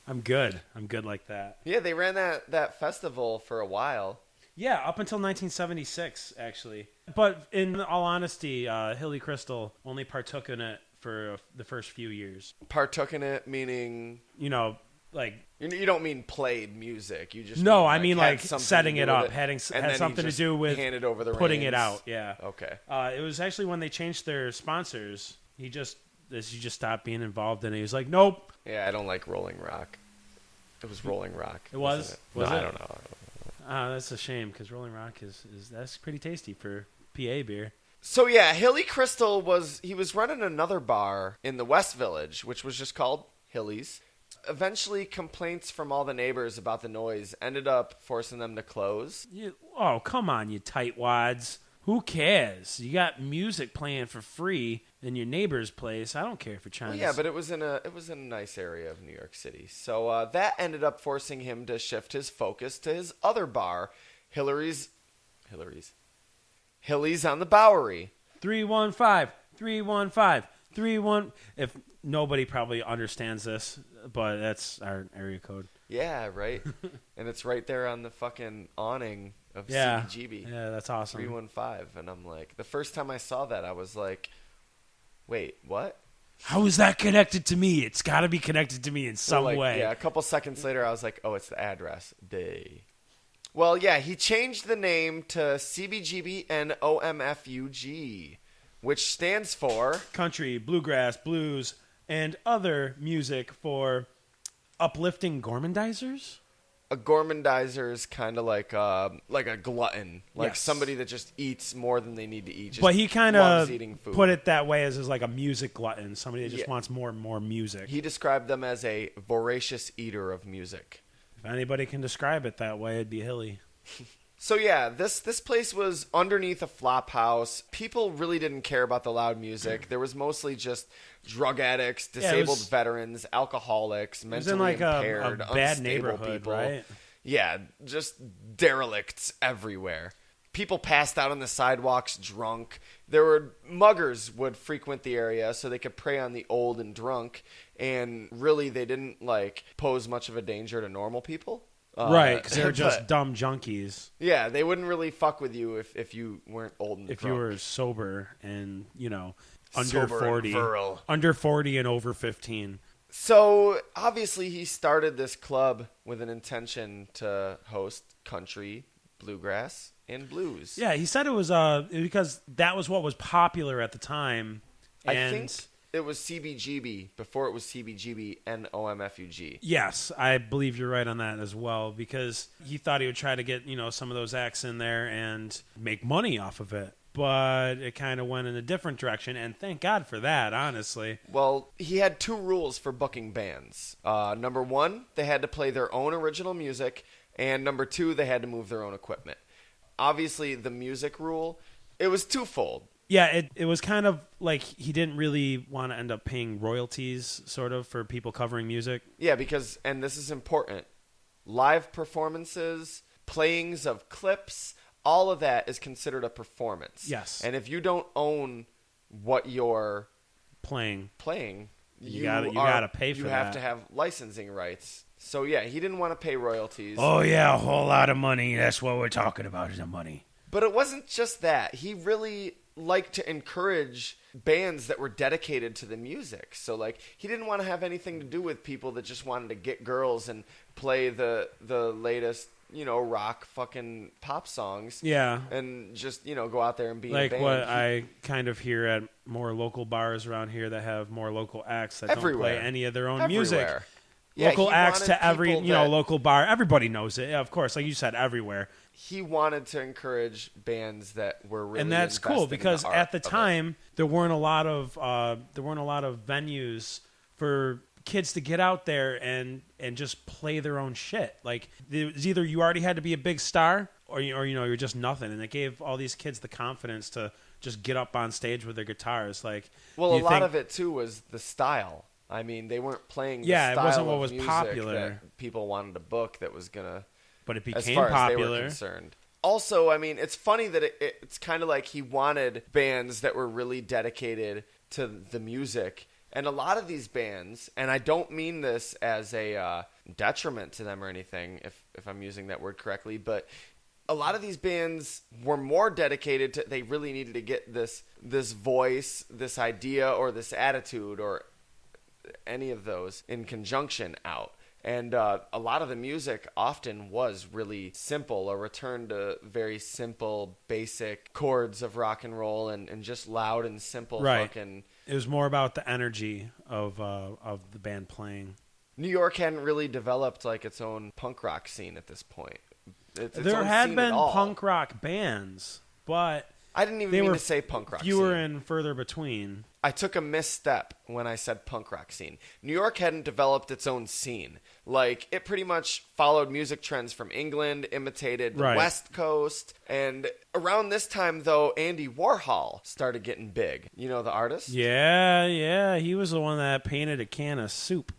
I'm good like that. Yeah, they ran that festival for a while. Yeah, up until 1976, actually. But in all honesty, Hilly Crystal only partook in it for the first few years. Partook in it, meaning... You don't mean played music. You just I mean setting it up, had something to do with handed over the putting reins. it out. Yeah. Okay. It was actually when they changed their sponsors. He just stopped being involved in it. He was like, nope. Yeah, I don't like Rolling Rock. It was Rolling Rock. It was? No, I don't know. That's a shame because Rolling Rock is that's pretty tasty for PA beer. So yeah, Hilly Crystal was running another bar in the West Village, which was just called Hilly's. Eventually, complaints from all the neighbors about the noise ended up forcing them to close. Oh, come on, you tightwads. Who cares? You got music playing for free in your neighbor's place. I don't care if you're trying to... Yeah, but it was in a nice area of New York City. So that ended up forcing him to shift his focus to his other bar, Hilly's on the Bowery. 315. If nobody probably understands this, but that's our area code. Yeah, right. And it's right there on the fucking awning of Yeah. CBGB. Yeah, that's awesome. 315. And I'm like, the first time I saw that, I was like, wait, what? How is that connected to me? It's got to be connected to me in some way. Yeah, a couple seconds later, I was like, oh, it's the address. Day. Well, yeah, he changed the name to CBGB And OMFUG, which stands for... Country, bluegrass, blues, and other music for uplifting gormandizers? A gourmandizer is kind of like a glutton, like Yes. somebody that just eats more than they need to eat. Just But he kind loves of eating food. put it that way as like a music glutton, somebody that just wants more and more music. He described them as a voracious eater of music. If anybody can describe it that way, it'd be Hilly. So yeah, this place was underneath a flop house. People really didn't care about the loud music. There was mostly just drug addicts, disabled veterans, alcoholics, mentally like impaired, a bad unstable neighborhood, people. right? Yeah, just derelicts everywhere. People passed out on the sidewalks drunk. There were muggers would frequent the area so they could prey on the old and drunk, and really they didn't pose much of a danger to normal people. Right, because they're just dumb junkies. Yeah, they wouldn't really fuck with you if you weren't old and If drunk. you were sober and, under Sober and 40. virile. Under 40 and over 15. So, obviously, he started this club with an intention to host country, bluegrass, and blues. Yeah, he said it was because that was what was popular at the time. And I think it was CBGB before it was CBGB And OMFUG. yes, I believe you're right on that as well, because he thought he would try to get, some of those acts in there and make money off of it. But it kind of went in a different direction, and thank God for that, honestly. Well, he had two rules for booking bands. Number one, they had to play their own original music, and number two, they had to move their own equipment. Obviously, the music rule, it was twofold. Yeah, it was kind of like he didn't really want to end up paying royalties, sort of, for people covering music. Yeah, because, and this is important, live performances, playings of clips, all of that is considered a performance. Yes. And if you don't own what you're Playing. you gotta pay for you that. You have to have licensing rights. So, yeah, he didn't want to pay royalties. Oh, yeah, a whole lot of money. That's what we're talking about, is the money. But it wasn't just that. He really liked to encourage bands that were dedicated to the music. So, he didn't want to have anything to do with people that just wanted to get girls and play the latest, rock fucking pop songs. Yeah. And just, go out there and be in a Like band. what I kind of hear at more local bars around here that have more local acts that don't play any of their own music. Yeah, local acts to every, that, local bar. Everybody knows it. Yeah, of course, like you said, everywhere. He wanted to encourage bands that were really and that's cool because in the at the time there weren't a lot of venues for kids to get out there and just play their own shit. Like it was either you already had to be a big star or you're just nothing, and it gave all these kids the confidence to just get up on stage with their guitars. Like, well, a lot of it too was the style. I mean, they weren't playing the style it wasn't what of was music popular that people wanted to book that was gonna. But it became as far popular. As they were concerned. Also, I mean, it's funny that it's kind of like he wanted bands that were really dedicated to the music. And a lot of these bands, and I don't mean this as a detriment to them or anything, if I'm using that word correctly, but a lot of these bands were more dedicated to, they really needed to get this voice, this idea, or this attitude, or any of those in conjunction out. And a lot of the music often was really simple, a return to very simple, basic chords of rock and roll and just loud and simple fucking... It was more about the energy of the band playing. New York hadn't really developed like its own punk rock scene at this point. There had been punk rock bands, but I didn't even mean to say punk rock fewer scene. and further between. I took a misstep when I said punk rock scene. New York hadn't developed its own scene. Like, it pretty much followed music trends from England, imitated the West Coast. And around this time, though, Andy Warhol started getting big. You know the artist? Yeah. He was the one that painted a can of soup.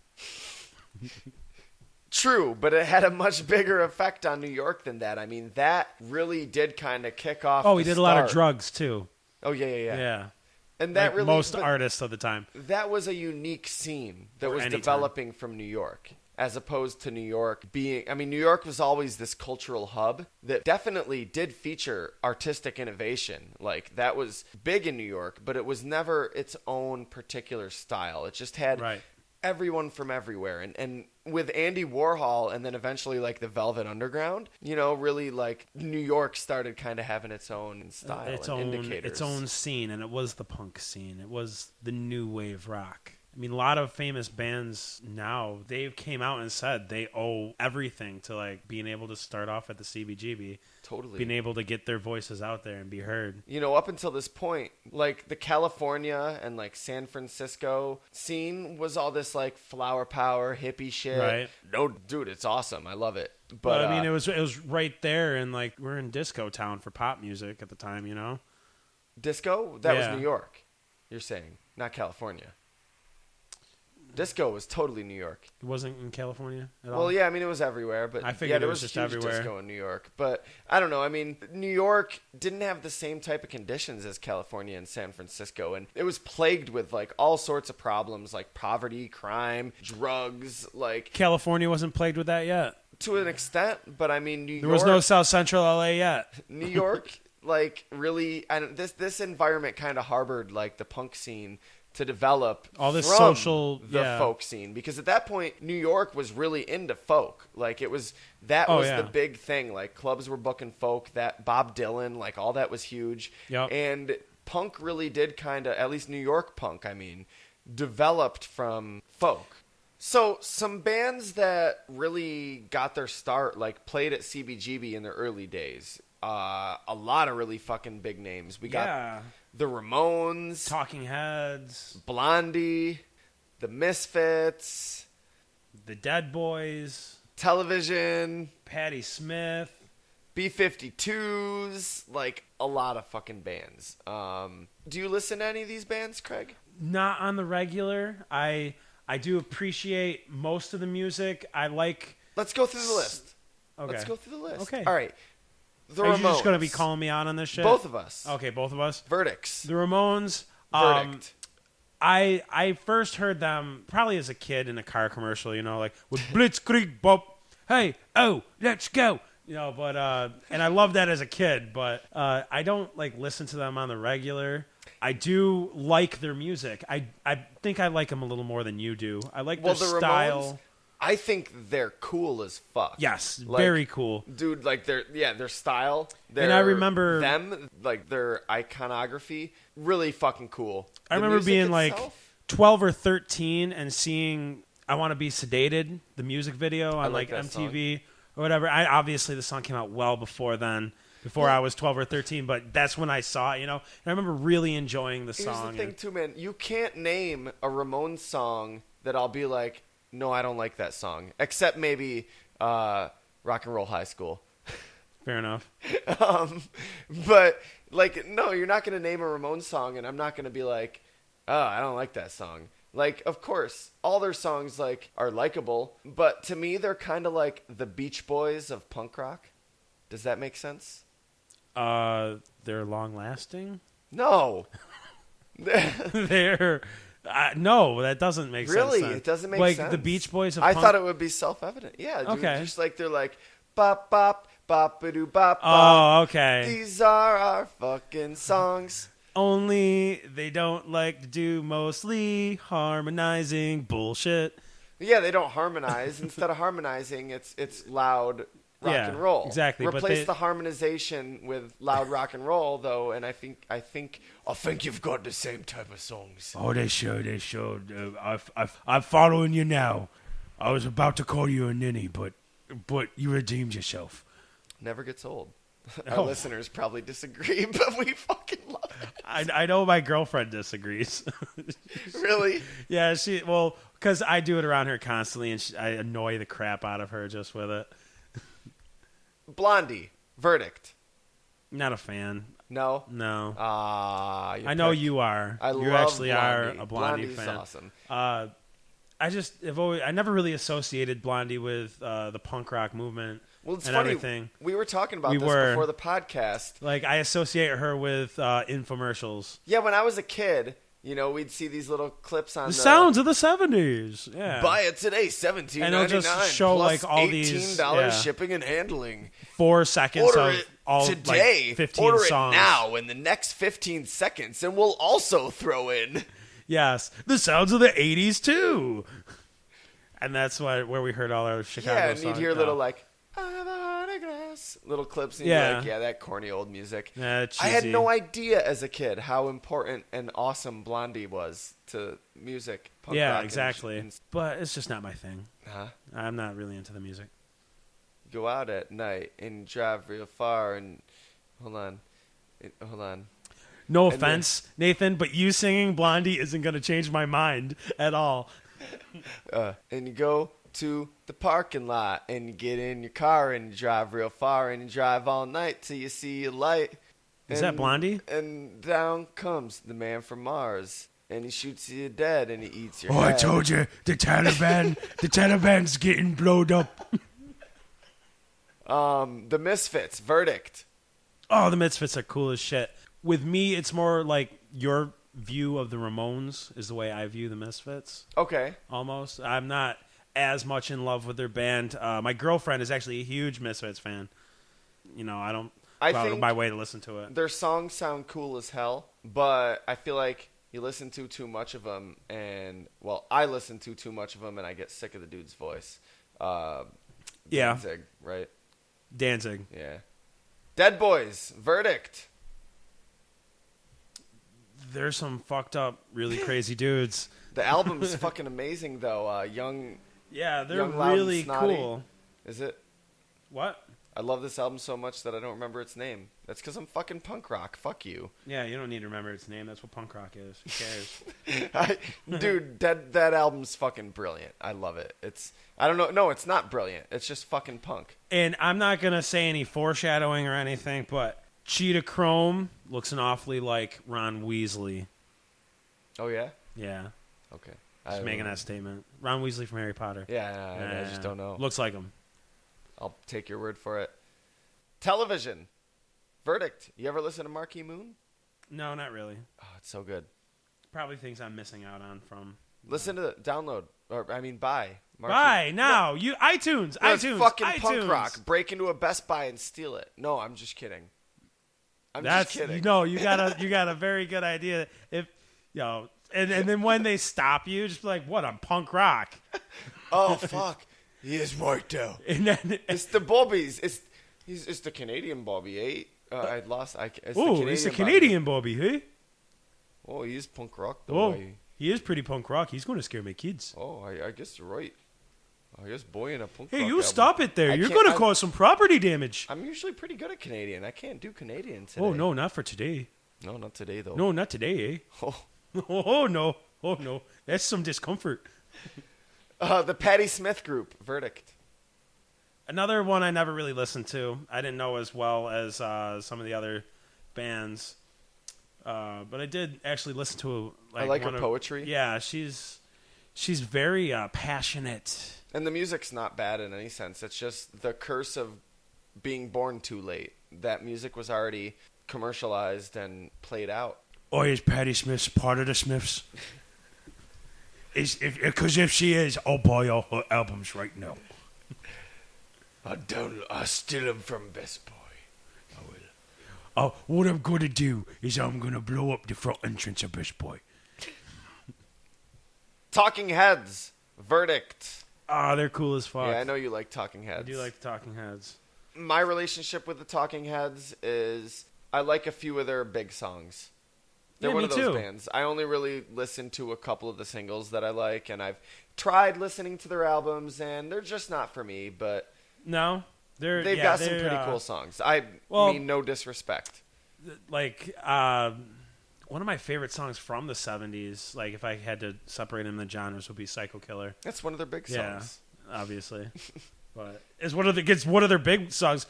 True, but it had a much bigger effect on New York than that. I mean, that really did kind of kick off. Oh, he did a lot of drugs, too. Oh, yeah. Yeah. And that like really, most artists of the time. That was a unique scene that was developing from New York, as opposed to New York being... I mean, New York was always this cultural hub that definitely did feature artistic innovation. Like, that was big in New York, but it was never its own particular style. It just had... everyone from everywhere. And with Andy Warhol and then eventually like the Velvet Underground, you know, really like New York started kind of having its own style indicators. Its own scene, and it was the punk scene. It was the new wave rock. I mean, a lot of famous bands now, they came out and said they owe everything to like being able to start off at the CBGB. Totally. Being able to get their voices out there and be heard. You know, up until this point, like the California and like San Francisco scene was all this like flower power, hippie shit. Right. No, dude, it's awesome. I love it. But I mean, it was right there, and like we're in disco town for pop music at the time, you know? Disco? That was New York, you're saying, not California. Disco was totally New York. It wasn't in California at all? Well, yeah, I mean, it was everywhere. But I figured there it was just huge everywhere. Disco in New York. But I don't know. I mean, New York didn't have the same type of conditions as California and San Francisco. And it was plagued with, like, all sorts of problems, like poverty, crime, drugs. Like California wasn't plagued with that yet. To an extent. But, I mean, New York... There was no South Central LA yet. New York, like, really... And this environment kind of harbored, like, the punk scene... to develop all this from social folk scene, because at that point New York was really into folk. Like it was the big thing. Like clubs were booking folk, that Bob Dylan, like all that was huge. Yep. And punk really did kind of, at least New York punk, I mean, developed from folk. So some bands that really got their start, like played at CBGB in their early days. A lot of really fucking big names. We got the Ramones, Talking Heads, Blondie, the Misfits, the Dead Boys, Television, Patti Smith, B-52s, like a lot of fucking bands. Do you listen to any of these bands, Craig? Not on the regular. I do appreciate most of the music. I like... Let's go through the list. Okay. Let's go through the list. Okay. All right. The Are Ramones. you just going to be calling me out on this shit? Both of us. Okay, both of us. Verdicts. The Ramones. Verdict. I first heard them probably as a kid in a car commercial, you know, like with Blitzkrieg Bop. Hey, oh, let's go. You know, but and I loved that as a kid, but I don't like listen to them on the regular. I do like their music. I think I like them a little more than you do. I like their style. Ramones, I think they're cool as fuck. Yes, like, very cool. Dude, like their style, and I remember them, like their iconography, really fucking cool. I remember being like 12 or 13 and seeing I Want to Be Sedated, the music video on like MTV song. Or whatever. Obviously the song came out well before then. Before I was 12 or 13, but that's when I saw it, you know? And I remember really enjoying the song. Here's the thing, too, man. You can't name a Ramones song that I'll be like, no, I don't like that song. Except maybe Rock and Roll High School. Fair enough. But, like, no, you're not going to name a Ramones song, and I'm not going to be like, oh, I don't like that song. Like, of course, all their songs, like, are likable. But to me, they're kind of like the Beach Boys of punk rock. Does that make sense? They're long-lasting? No. They're... no, that doesn't make sense. Really? It doesn't make sense? Like the Beach Boys of I punk... thought it would be self-evident. Yeah, dude. Okay. Just like they're like, bop, bop, bop-a-doo, bop, bop. Oh, okay. These are our fucking songs. Only they don't like to do mostly harmonizing bullshit. Yeah, they don't harmonize. Instead of harmonizing, it's loud rock and roll. Exactly. Replace the harmonization with loud rock and roll, though, and I think you've got the same type of songs. Oh, they should. I'm following you now. I was about to call you a ninny, but you redeemed yourself. Never gets old. No. Our listeners probably disagree, but we fucking love it. I know my girlfriend disagrees. Really? Yeah, because I do it around her constantly, and I annoy the crap out of her just with it. Blondie, verdict. Not a fan. No? No. I know you are. You actually Blondie. are a Blondie Blondie's fan. Awesome. I never really associated Blondie with the punk rock movement. Well, it's and funny. Everything. We were talking about this before the podcast. Like, I associate her with infomercials. Yeah, when I was a kid, we'd see these little clips on the sounds of the 70s. Yeah. Buy it today, $17.99. And it'll just show plus like all $18 these shipping and handling. 4 seconds Order of it all today. Like 15 Order songs. it now in the next 15 seconds, and we'll also throw in. Yes, the sounds of the 80s too. And that's where we heard all our Chicago songs. Yeah, and you'd hear little like little clips, and you'd be like, yeah, that corny old music. I had no idea as a kid how important and awesome Blondie was to music. Punk rock exactly. But it's just not my thing. Huh? I'm not really into the music. Go out at night and drive real far and hold on. No offense, Nathan, but you singing Blondie isn't going to change my mind at all. And you go to the parking lot and you get in your car and you drive real far and you drive all night till you see a light. Is that Blondie? And down comes the man from Mars and he shoots you dead and he eats your head. I told you, the Taliban's getting blowed up. The Misfits, verdict. Oh, the Misfits are cool as shit. With me, it's more like your view of the Ramones is the way I view the Misfits. Okay. Almost. I'm not as much in love with their band. My girlfriend is actually a huge Misfits fan. I don't go out of my way to listen to it. Their songs sound cool as hell, but I feel like you listen to too much of them, and, I listen to too much of them, and I get sick of the dude's voice. Danzig, right? Danzig. Yeah. Dead Boys, verdict. There's some fucked up, really crazy dudes. The album's fucking amazing, though. Yeah, they're young, loud, really and snotty. cool. Is it? What? I love this album so much that I don't remember its name. That's because I'm fucking punk rock. Fuck you. Yeah, you don't need to remember its name. That's what punk rock is. Who cares? Dude, that album's fucking brilliant. I love it. I don't know. No, it's not brilliant. It's just fucking punk. And I'm not going to say any foreshadowing or anything, but Cheetah Chrome looks an awfully like Ron Weasley. Oh, yeah? Yeah. Okay. Just making that statement. Ron Weasley from Harry Potter. Yeah, I just don't know. Looks like him. I'll take your word for it. Television. Verdict. You ever listen to Marquee Moon? No, not really. Oh, it's so good. Probably things I'm missing out on from. Listen to download, buy. Marquee. Buy now. You iTunes. It's iTunes. fucking iTunes. punk rock. Break into a Best Buy and steal it. No, I'm just kidding. Just kidding. No, you got a very good idea. If and then when they stop you, just be like, what? I'm punk rock. Oh fuck. He is right though. And then it's the Bobbies. It's the Canadian Bobby, eh? I lost. It's the Canadian Bobby, hey? Oh, he is punk rock though. Oh, he is pretty punk rock. He's going to scare my kids. Oh, I guess you're right. I guess boy in a punk Hey, rock you album. stop it there. You're going to cause some property damage. I'm usually pretty good at Canadian. I can't do Canadian today. Oh, no, not for today. No, not today though. No, not today, eh? Oh. Oh, no. Oh, no. That's some discomfort. The Patti Smith Group, verdict. Another one I never really listened to. I didn't know as well as some of the other bands. But I did actually listen to I like her poetry. Yeah, she's very passionate. And the music's not bad in any sense. It's just the curse of being born too late. That music was already commercialized and played out. Oh, is Patti Smith part of the Smiths? Because if she is, I'll buy all her albums right now. I'll steal them from Best Boy. I will. What I'm going to do is I'm going to blow up the front entrance of Best Boy. Talking Heads, verdict. They're cool as fuck. Yeah, I know you like Talking Heads. I do like the Talking Heads. My relationship with the Talking Heads is I like a few of their big songs. They're Yeah, one me of those too. bands. I only really listen to a couple of the singles that I like, and I've tried listening to their albums, and they're just not for me. But No, they've got some pretty cool songs. I mean, no disrespect. Like one of my favorite songs from the 70s, like if I had to separate them in the genres, would be Psycho Killer. That's one of their big songs. Yeah, obviously. But it's one of their big songs,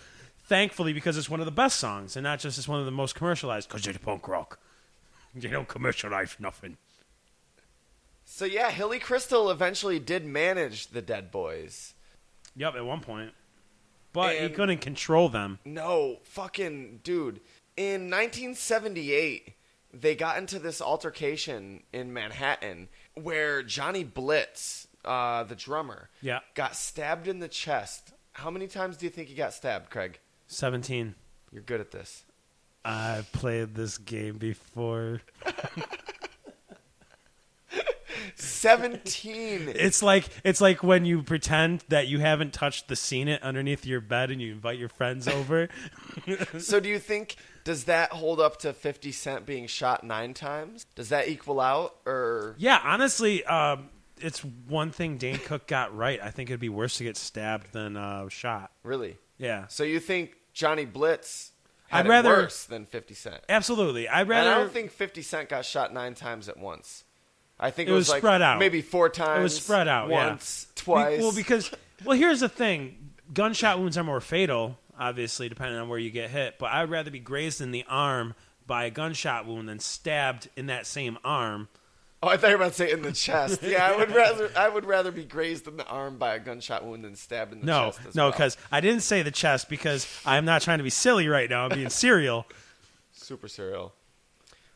thankfully, because it's one of the best songs, and not just it's one of the most commercialized, because it's punk rock. You don't commercialize nothing. So yeah, Hilly Crystal eventually did manage the Dead Boys. Yep, at one point. But he couldn't control them. No, fucking dude. In 1978, they got into this altercation in Manhattan where Johnny Blitz, the drummer, got stabbed in the chest. How many times do you think he got stabbed, Craig? 17. You're good at this. I've played this game before. 17. It's like when you pretend that you haven't touched the Seen-It underneath your bed and you invite your friends over. So do you think, does that hold up to 50 Cent being shot 9 times? Does that equal out? Or Yeah, honestly, it's one thing Dane Cook got right. I think it'd be worse to get stabbed than shot. Really? Yeah. So you think Johnny Blitz I'd it rather worse than 50 Cent? Absolutely. And I don't think 50 Cent got shot 9 times at once. I think it was like spread out. Maybe 4 times. It was spread out. Once, twice. Well, here's the thing: gunshot wounds are more fatal, obviously, depending on where you get hit. But I would rather be grazed in the arm by a gunshot wound than stabbed in that same arm. Oh, I thought you were about to say in the chest. Yeah, I would rather be grazed in the arm by a gunshot wound than stabbed in the chest. No, because I didn't say the chest because I'm not trying to be silly right now. I'm being serial. Super serial.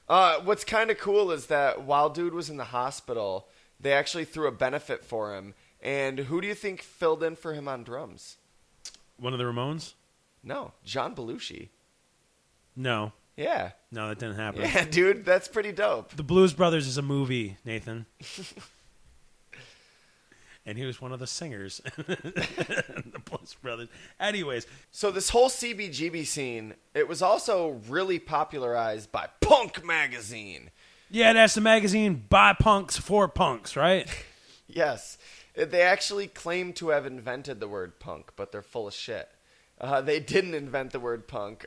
What's kind of cool is that while dude was in the hospital, they actually threw a benefit for him. And who do you think filled in for him on drums? One of the Ramones? No, John Belushi. No. Yeah. No, that didn't happen. Yeah, dude, that's pretty dope. The Blues Brothers is a movie, Nathan. And he was one of the singers. The Blues Brothers. Anyways. So this whole CBGB scene, it was also really popularized by Punk Magazine. Yeah, that's the magazine by punks for punks, right? Yes. They actually claim to have invented the word punk, but they're full of shit. They didn't invent the word punk.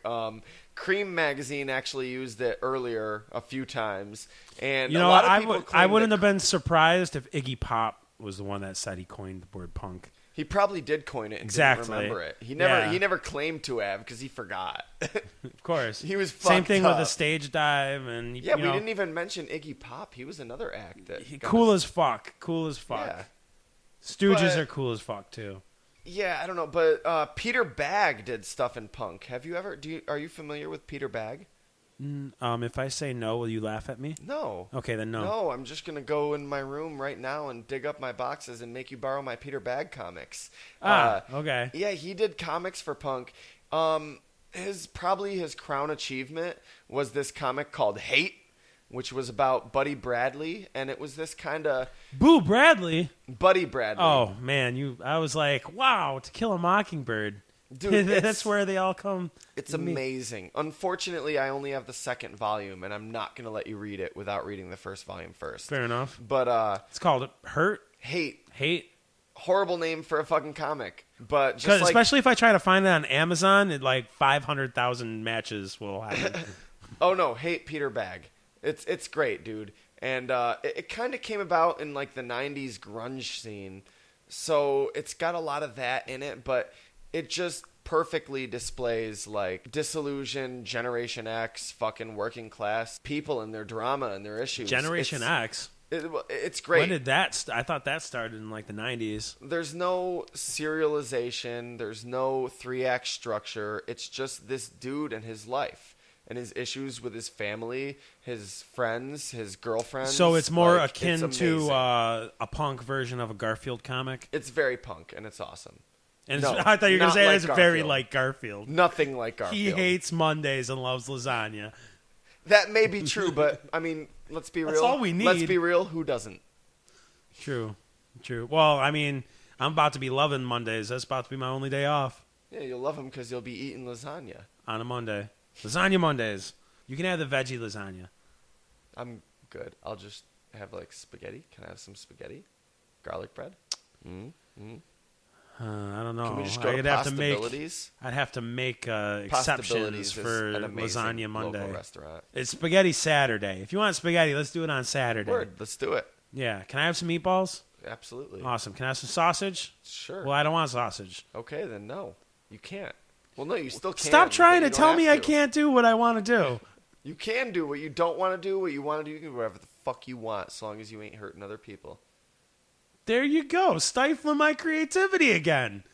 Cream Magazine actually used it earlier a few times. And you know, a lot of people I wouldn't have been surprised if Iggy Pop was the one that said he coined the word punk. He probably did coin it and didn't remember it. He never claimed to have because he forgot. Of course. He was fucked Same thing up. with the stage dive. And yeah, we didn't even mention Iggy Pop. He was another act. Cool as fuck. Yeah. Stooges are cool as fuck, too. Yeah, I don't know, but Peter Bagg did stuff in punk. Have you ever? Are you familiar with Peter Bagg? If I say no, will you laugh at me? No. Okay, then no. No, I'm just gonna go in my room right now and dig up my boxes and make you borrow my Peter Bagg comics. Okay. Yeah, he did comics for punk. His crown achievement was this comic called Hate, which was about Buddy Bradley, and it was this kind of... Boo Bradley? Buddy Bradley. Oh, man, I was like, wow, To Kill a Mockingbird. Dude, that's where they all come. It's amazing. Unfortunately, I only have the second volume, and I'm not going to let you read it without reading the first volume first. Fair enough. But it's called Hate. Horrible name for a fucking comic. But just especially if I try to find it on Amazon, 500,000 matches will happen. Oh, no, Hate Peter Bagg. It's great, dude. And it kind of came about in the 90s grunge scene. So it's got a lot of that in it, but it just perfectly displays disillusioned Generation X, fucking working class people and their drama and their issues. Generation X? It's great. When did that I thought that started in the 90s. There's no serialization. There's no 3-act structure. It's just this dude and his life. And his issues with his family, his friends, his girlfriends. So it's more akin to a punk version of a Garfield comic? It's very punk, and it's awesome. And I thought you were going to say it's very like Garfield. Nothing like Garfield. He hates Mondays and loves lasagna. That may be true, but, I mean, let's be real. That's all we need. Let's be real. Who doesn't? True. Well, I mean, I'm about to be loving Mondays. That's about to be my only day off. Yeah, you'll love them because you'll be eating lasagna. On a Monday. Lasagna Mondays. You can have the veggie lasagna. I'm good. I'll just have like spaghetti. Can I have some spaghetti? Garlic bread? I don't know. Can we just go to Pastabilities? I'd have to make exceptions for an Lasagna Monday. Local restaurant. It's Spaghetti Saturday. If you want spaghetti, let's do it on Saturday. Word, let's do it. Yeah. Can I have some meatballs? Absolutely. Awesome. Can I have some sausage? Sure. Well, I don't want sausage. Okay, then no. You can't. Well, no, you still can. Stop trying to tell me I can't do what I want to do. You can do what you don't want to do, what you want to do. You can do whatever the fuck you want, as long as you ain't hurting other people. There you go. Stifling my creativity again.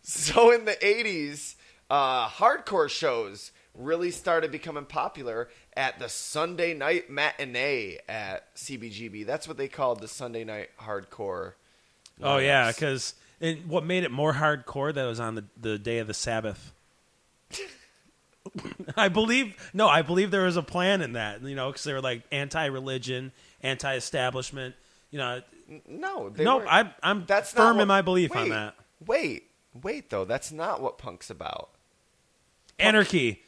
So in the 80s, hardcore shows really started becoming popular at the Sunday night matinee at CBGB. That's what they called the Sunday night hardcore. Oh, yeah, because what made it more hardcore, that was on the day of the Sabbath. I believe there was a plan in that, because they were like anti-religion, anti-establishment, No, I'm firm in my belief on that. Wait, though, that's not what punk's about. Anarchy.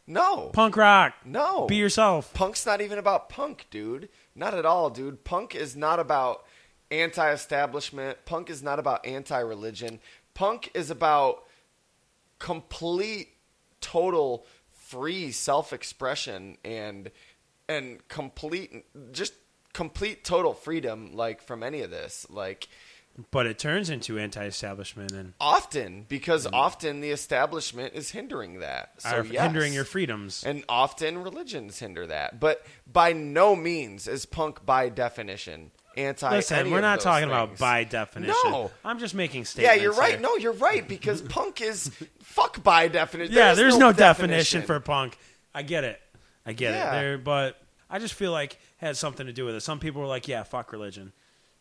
No. Punk rock. No. Be yourself. Punk's not even about punk, dude. Not at all, dude. Punk is not about anti-establishment. Punk is not about anti-religion. Punk is about complete, total, free self-expression and complete total freedom, like, from any of this. Like, but it turns into anti-establishment and often the establishment is hindering that. So hindering your freedoms. And often religions hinder that. But by no means is punk by definition anti. Listen, we're not talking about by definition. No. I'm just making statements. Yeah, you're right. Here. No, you're right, because punk is fuck by definition. Yeah, there's no definition for punk. I get it. Yeah. But I just feel like it had something to do with it. Some people were like, yeah, fuck religion.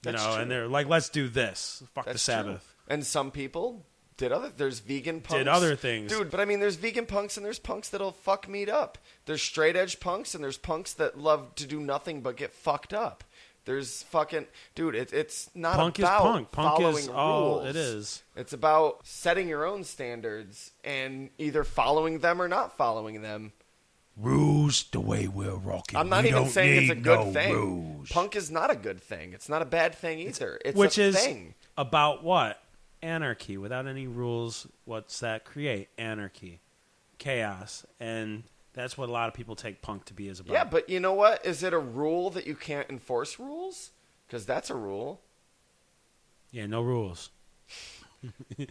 That's true. And they're like, let's do this. Fuck the Sabbath. True. And some people there's vegan punks. Did other things. Dude, but I mean, there's vegan punks and there's punks that'll fuck meat up. There's straight edge punks and there's punks that love to do nothing but get fucked up. There's fucking... Dude, it's not punk about punk. Punk following is rules. all it is. It's about setting your own standards and either following them or not following them. Rules the way we're rocking. I'm not even saying it's a good thing. Rules. Punk is not a good thing. It's not a bad thing either. It's Which a is thing. About what? Anarchy. Without any rules, what's that create? Anarchy. Chaos. And that's what a lot of people take punk to be is about. Yeah, but you know what? Is it a rule that you can't enforce rules? Because that's a rule. Yeah, no rules.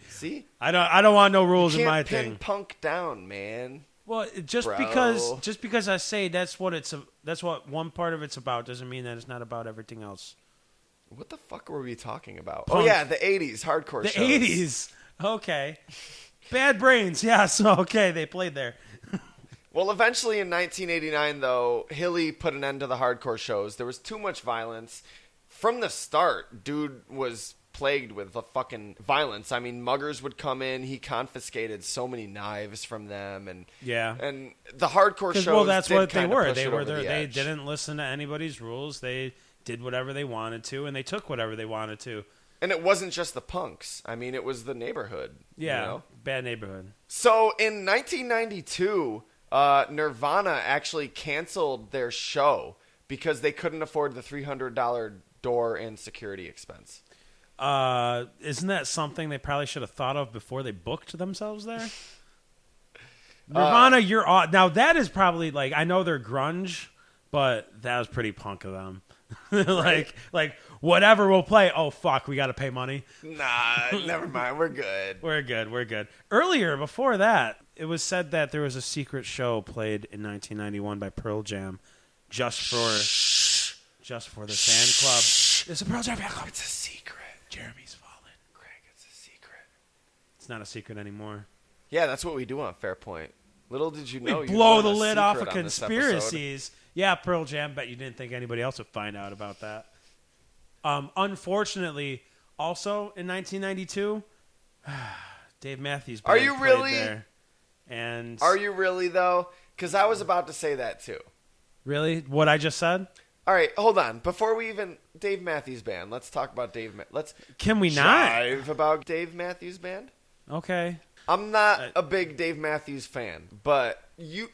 See? I don't want no rules in my You can't thing. pin punk down, man. Well, just because I say that's what one part of it's about doesn't mean that it's not about everything else. What the fuck were we talking about? Punk. Oh yeah, the 80s hardcore the shows. The 80s. Okay. Bad Brains. Yeah, so okay, they played there. Well, eventually in 1989 though, Hilly put an end to the hardcore shows. There was too much violence. From the start, dude was plagued with the fucking violence. I mean, muggers would come in. He confiscated so many knives from them, and the hardcore shows. Well, that's what they were. They didn't listen to anybody's rules. They did whatever they wanted to, and they took whatever they wanted to. And it wasn't just the punks. I mean, it was the neighborhood. Yeah, bad neighborhood. So in 1992, Nirvana actually canceled their show because they couldn't afford the $300 door and security expense. Isn't that something they probably should have thought of before they booked themselves there? Nirvana, you're odd. Now that is probably like, I know they're grunge, but that was pretty punk of them. like whatever we'll play. Oh fuck, we got to pay money. Nah, never mind. We're good. We're good. Earlier, before that, it was said that there was a secret show played in 1991 by Pearl Jam, just for the fan club. It's a Pearl Jam fan club. It's a secret. Jeremy's fallen. Greg, it's a secret. It's not a secret anymore. Yeah, that's what we do on Fairpoint. Little did you know. We blow the lid off of conspiracies. Yeah, Pearl Jam. Bet you didn't think anybody else would find out about that. Unfortunately, also in 1992, Dave Matthews Band Are you really? There. And are you really though? Because I was about to say that too. Really? What I just said? All right, hold on. Before we even Dave Matthews Band, let's talk about Can we not? Jive about Dave Matthews Band? Okay. I'm not a big Dave Matthews fan, but you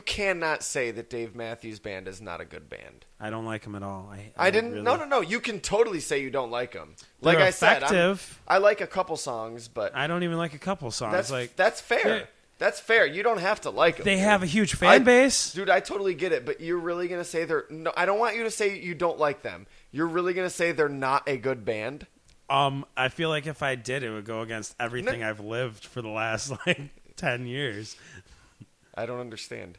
cannot say that Dave Matthews Band is not a good band. I don't like him at all. I didn't. Really... No. You can totally say you don't like him. They're Like effective. I like a couple songs, but I don't even like a couple songs. That's fair. That's fair. You don't have to like them. They have a huge fan base. Dude, I totally get it, but you're really going to say no, I don't want you to say you don't like them. You're really going to say they're not a good band? I feel like if I did, it would go against everything I've lived for the last 10 years. I don't understand.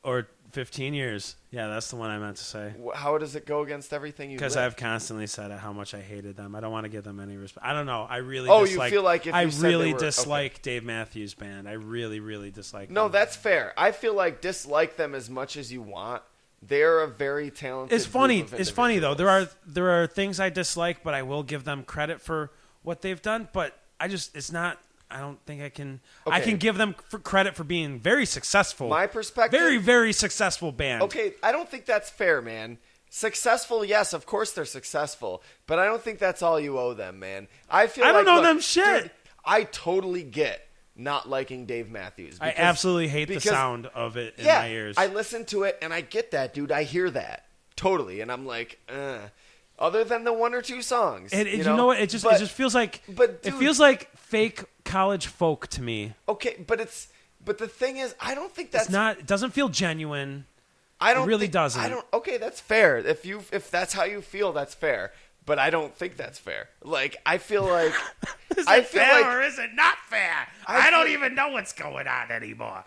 Or 15 years. Yeah, that's the one I meant to say. How does it go against everything you lived? Because I've constantly said how much I hated them. I don't want to give them any respect. I don't know. I really you feel like if you said really they were, dislike Dave Matthews Band. I really, really dislike them. No, that's fair. I feel like dislike them as much as you want. They're a very talented It's funny. Group of It's funny though. individuals. There are things I dislike, but I will give them credit for what they've done. But it's not. I don't think I can. Okay. I can give them credit for being very successful. My perspective, very, very successful band. Okay, I don't think that's fair, man. Successful, yes, of course they're successful, but I don't think that's all you owe them, man. I don't know them shit. Dude, I totally get not liking Dave Matthews. I absolutely hate the sound of it in my ears. I listen to it and I get that, dude. I hear that totally, and I'm like, other than the one or two songs, you know what? It just feels like, but dude, it feels like fake college folk to me. Okay, but the thing is, I don't think that's It doesn't feel genuine. It really doesn't. Okay, that's fair. If that's how you feel, that's fair. But I don't think that's fair. Like, I feel like is it fair or is it not fair? I don't even know what's going on anymore.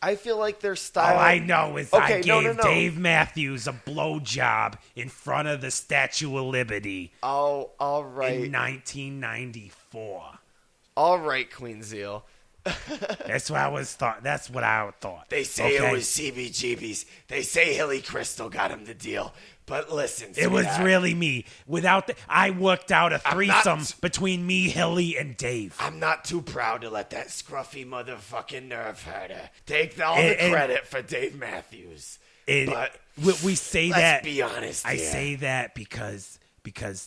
I feel like their style. All I know is I gave Dave Matthews a blowjob in front of the Statue of Liberty. Oh, all right. In 1994. All right, Queen Zeal. That's what I thought. They say it was CBGB's. They say Hilly Crystal got him the deal. But listen, it was really me. I worked out a threesome between me, Hilly, and Dave. I'm not too proud to let that scruffy motherfucking nerve herder take all the credit for Dave Matthews. But we say that. Let's be honest. I say that because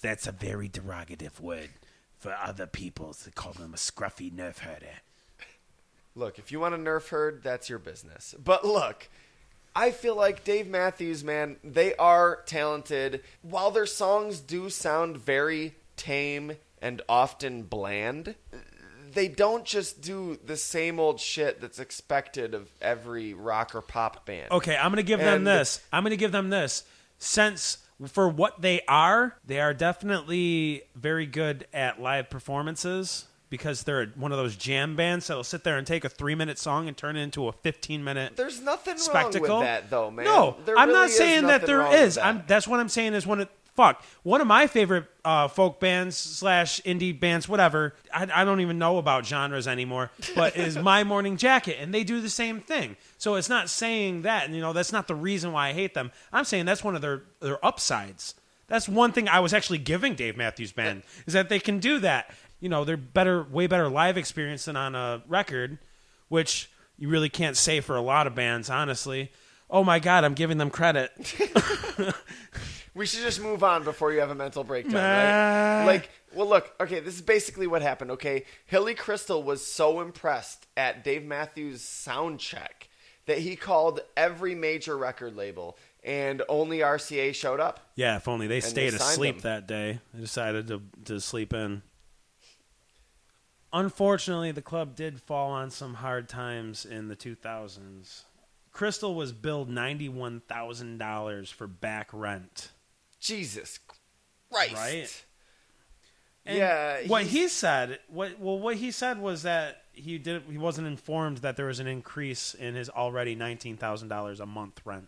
that's a very derogative word for other people to call them a scruffy nerve herder. Look, if you want a nerf herd, that's your business. But look, I feel like Dave Matthews, man, they are talented. While their songs do sound very tame and often bland, they don't just do the same old shit that's expected of every rock or pop band. Okay, I'm going to give them this. Since for what they are definitely very good at live performances. Because they're one of those jam bands that'll sit there and take a 3-minute song and turn it into a 15-minute There's nothing spectacle. wrong with that, though, man. No, I'm not saying that there is. That's what I'm saying is one of my favorite folk bands / indie bands, whatever. I don't even know about genres anymore, but is My Morning Jacket, and they do the same thing. So it's not saying that, and that's not the reason why I hate them. I'm saying that's one of their upsides. That's one thing I was actually giving Dave Matthews Band is that they can do that. They're way better live experience than on a record, which you really can't say for a lot of bands, honestly. Oh my God, I'm giving them credit. We should just move on before you have a mental breakdown, right? Look, okay, this is basically what happened, okay? Hilly Crystal was so impressed at Dave Matthews' sound check that he called every major record label, and only RCA showed up. Yeah, if only they stayed asleep that day. They decided to sleep in. Unfortunately, the club did fall on some hard times in the 2000s. Crystal was billed $91,000 for back rent. Jesus Christ. Right? And yeah. What he said was that he wasn't informed that there was an increase in his already $19,000 a month rent,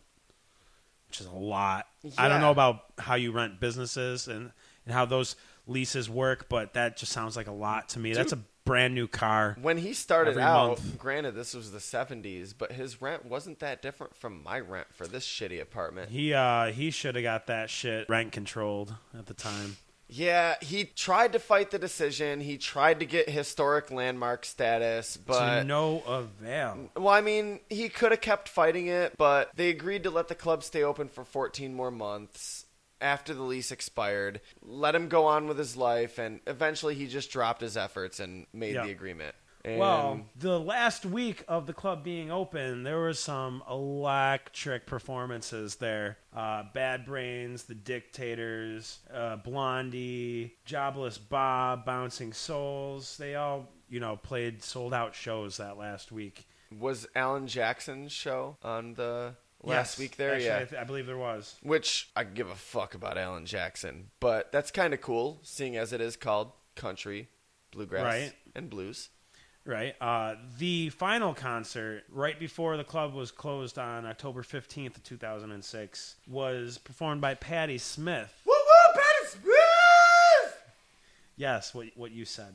which is a lot. Yeah. I don't know about how you rent businesses and how those leases work, but that just sounds like a lot to me. Dude, that's a brand new car. When he started out, granted this was the 70s, but his rent wasn't that different from my rent for this shitty apartment. He should have got that shit rent controlled at the time. Yeah, he tried to fight the decision. He tried to get historic landmark status, but to no avail. Well, I mean, he could have kept fighting it, but they agreed to let the club stay open for 14 more months. after the lease expired, let him go on with his life, and eventually he just dropped his efforts and made the agreement. And well, the last week of the club being open, there was some electric performances there. Bad Brains, The Dictators, Blondie, Jobless Bob, Bouncing Souls. They all, played sold-out shows that last week. Was Alan Jackson's show on the last week there? Actually, I believe there was. Which, I give a fuck about Alan Jackson. But that's kind of cool, seeing as it is called country, bluegrass, and blues. Right. The final concert, right before the club was closed on October 15th of 2006, was performed by Patti Smith. Woo-woo, Patti Smith! Yes, what you said.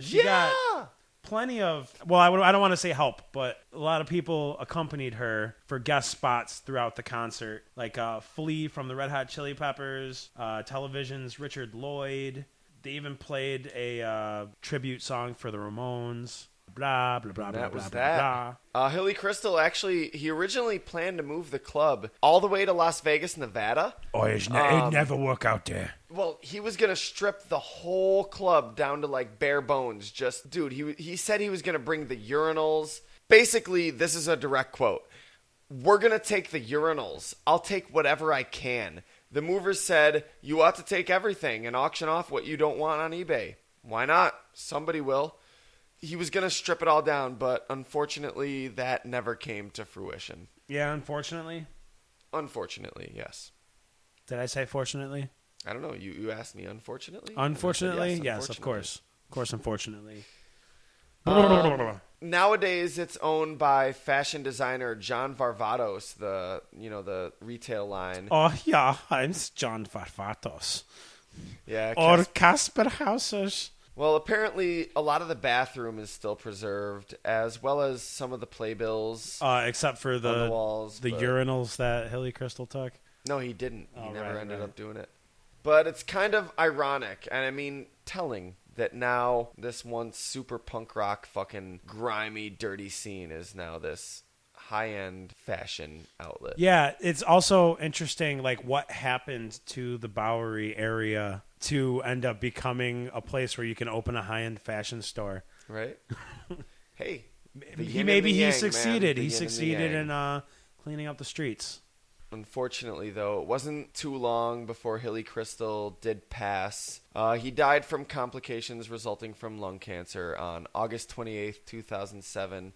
She got plenty of, well, I don't want to say help, but a lot of people accompanied her for guest spots throughout the concert, like Flea from the Red Hot Chili Peppers, Television's Richard Lloyd. They even played a tribute song for the Ramones. Blah, blah, blah, blah, blah, blah, blah. Hilly Crystal, actually, he originally planned to move the club all the way to Las Vegas, Nevada. Oh, it'd never work out there. Well, he was going to strip the whole club down to, like, bare bones. Just, dude, he said he was going to bring the urinals. Basically, this is a direct quote. We're going to take the urinals. I'll take whatever I can. The movers said, you ought to take everything and auction off what you don't want on eBay. Why not? Somebody will. He was going to strip it all down, but unfortunately, that never came to fruition. Yeah, unfortunately? Unfortunately, yes. Did I say fortunately? I don't know. You asked me unfortunately? Unfortunately? Yes, of course. Of course, unfortunately. Nowadays, it's owned by fashion designer John Varvatos, the retail line. Oh, yeah, I'm John Varvatos. Yeah. Or Casper Hauses. Well, apparently, a lot of the bathroom is still preserved, as well as some of the playbills. Except for the walls, the urinals that Hilly Crystal took. No, he didn't. He never ended up doing it. But it's kind of ironic, and I mean, telling that now this once super punk rock fucking grimy, dirty scene is now this high-end fashion outlet. Yeah, it's also interesting, like, what happened to the Bowery area to end up becoming a place where you can open a high-end fashion store. Right? Hey. He succeeded. He succeeded in cleaning up the streets. Unfortunately, though, it wasn't too long before Hilly Crystal did pass. He died from complications resulting from lung cancer on August 28th, 2007.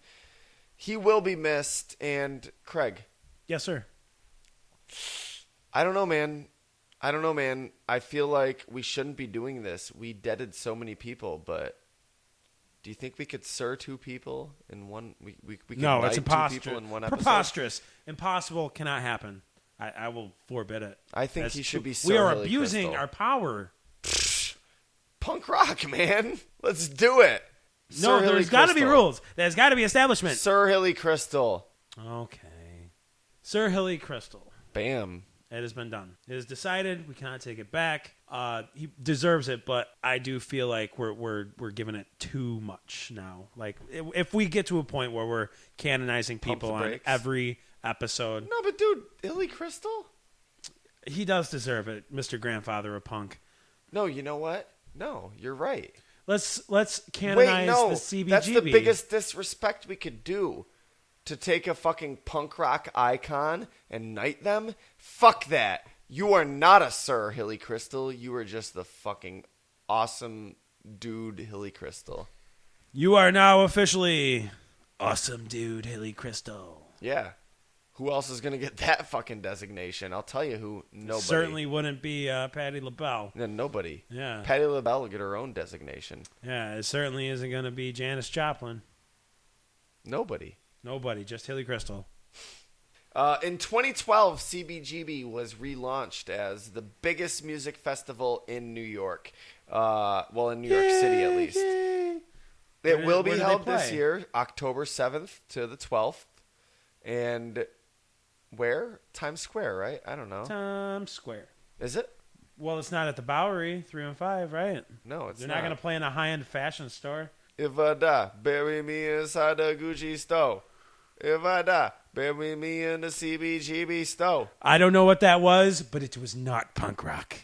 He will be missed. And, Craig. Yes, sir. I don't know, man. I feel like we shouldn't be doing this. We deaded so many people, but do you think we could sir two people in one? We could no, it's impossible. Two people in one episode? Preposterous. Impossible. Cannot happen. I will forbid it. I think he should be Sir We are Hilly abusing Crystal. our power. Punk rock, man. Let's do it. No, there's got to be rules. There's got to be establishment. Sir Hilly Crystal. Okay. Sir Hilly Crystal. Bam. It has been done. It is decided. We cannot take it back. He deserves it, but I do feel like we're giving it too much now. Like if we get to a point where we're canonizing people on every episode. No, but dude, Hilly Crystal? He does deserve it, Mr. Grandfather of Punk. No, you know what? No, you're right. Let's canonize the CBGB. That's the biggest disrespect we could do. To take a fucking punk rock icon and knight them? Fuck that. You are not a Sir Hilly Crystal. You are just the fucking awesome dude Hilly Crystal. You are now officially awesome dude Hilly Crystal. Yeah. Who else is going to get that fucking designation? I'll tell you who. Nobody. Certainly wouldn't be Patti LaBelle. No, nobody. Yeah. Patti LaBelle will get her own designation. Yeah, it certainly isn't going to be Janis Joplin. Nobody, just Hilly Crystal. In 2012, CBGB was relaunched as the biggest music festival in New York. Well, in New York City, at least. It will be held this year, October 7th to the 12th. And where? Times Square, right? I don't know. Times Square. Is it? Well, it's not at the Bowery, 3 and 5, right? No, it's not. They're not going to play in a high-end fashion store. If I die, bury me inside the Gucci store. If I die, Baby me and the CBGB Stowe. I don't know what that was, but it was not punk rock.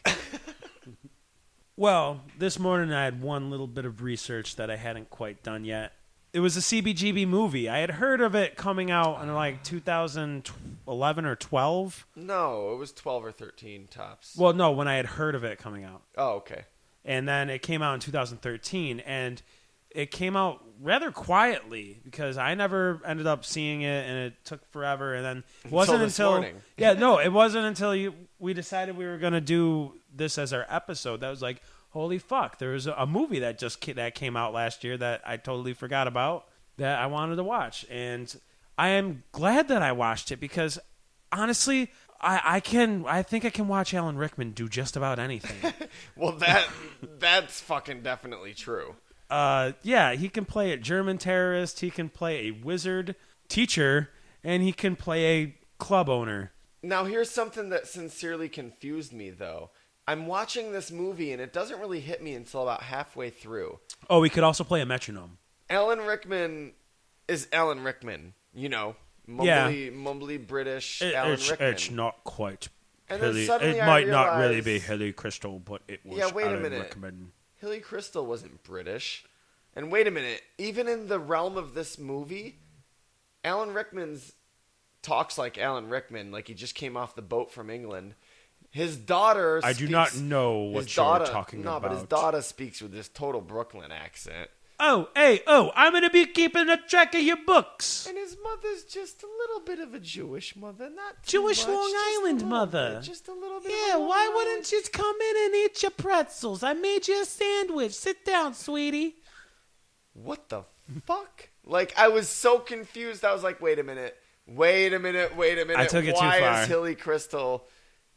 Well, this morning I had one little bit of research that I hadn't quite done yet. It was a CBGB movie. I had heard of it coming out in like 2011 or 12. No, it was 12 or 13 tops. Well, no, when I had heard of it coming out. Oh, okay. And then it came out in 2013, and it came out rather quietly because I never ended up seeing it, and it took forever. And then it wasn't until it wasn't until we decided we were going to do this as our episode that was like, holy fuck! There was a movie that came out last year that I totally forgot about that I wanted to watch, and I am glad that I watched it because honestly, I think I can watch Alan Rickman do just about anything. Well, that's fucking definitely true. Yeah, he can play a German terrorist, he can play a wizard teacher, and he can play a club owner. Now, here's something that sincerely confused me, though. I'm watching this movie, and it doesn't really hit me until about halfway through. Oh, he could also play a metronome. Alan Rickman is Alan Rickman, mumbly British Alan Rickman. It's not quite. And Hilly. then suddenly it might not really be Hilly Crystal, but it was Alan Rickman. Hilly Crystal wasn't British. And wait a minute, even in the realm of this movie, Alan Rickman's talks like Alan Rickman, like he just came off the boat from England. His daughter I do not know what you're talking about. No, but his daughter speaks with this total Brooklyn accent. I'm going to be keeping a track of your books. And his mother's just a little bit of a Jewish mother, not too Jewish much, Long Island mother. Just a little bit. Yeah, why wouldn't you come in and eat your pretzels? I made you a sandwich. Sit down, sweetie. What the fuck? Like, I was so confused. I was like, wait a minute. I took it too far. Why is Hilly Crystal...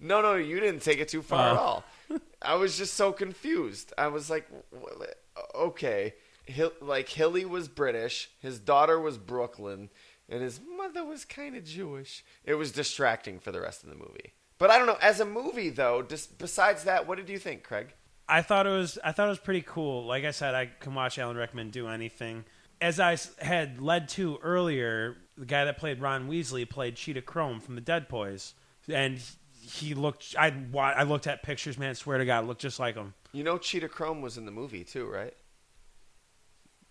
No, you didn't take it too far at all. I was just so confused. I was like, okay. Hilly was British, his daughter was Brooklyn, and his mother was kind of Jewish. It was distracting for the rest of the movie. But I don't know. As a movie, though, besides that, what did you think, Craig? I thought it was pretty cool. Like I said, I can watch Alan Rickman do anything. As I had led to earlier, the guy that played Ron Weasley played Cheetah Chrome from the Dead Boys, and he looked. I looked at pictures, man. I swear to God, looked just like him. You know, Cheetah Chrome was in the movie too, right?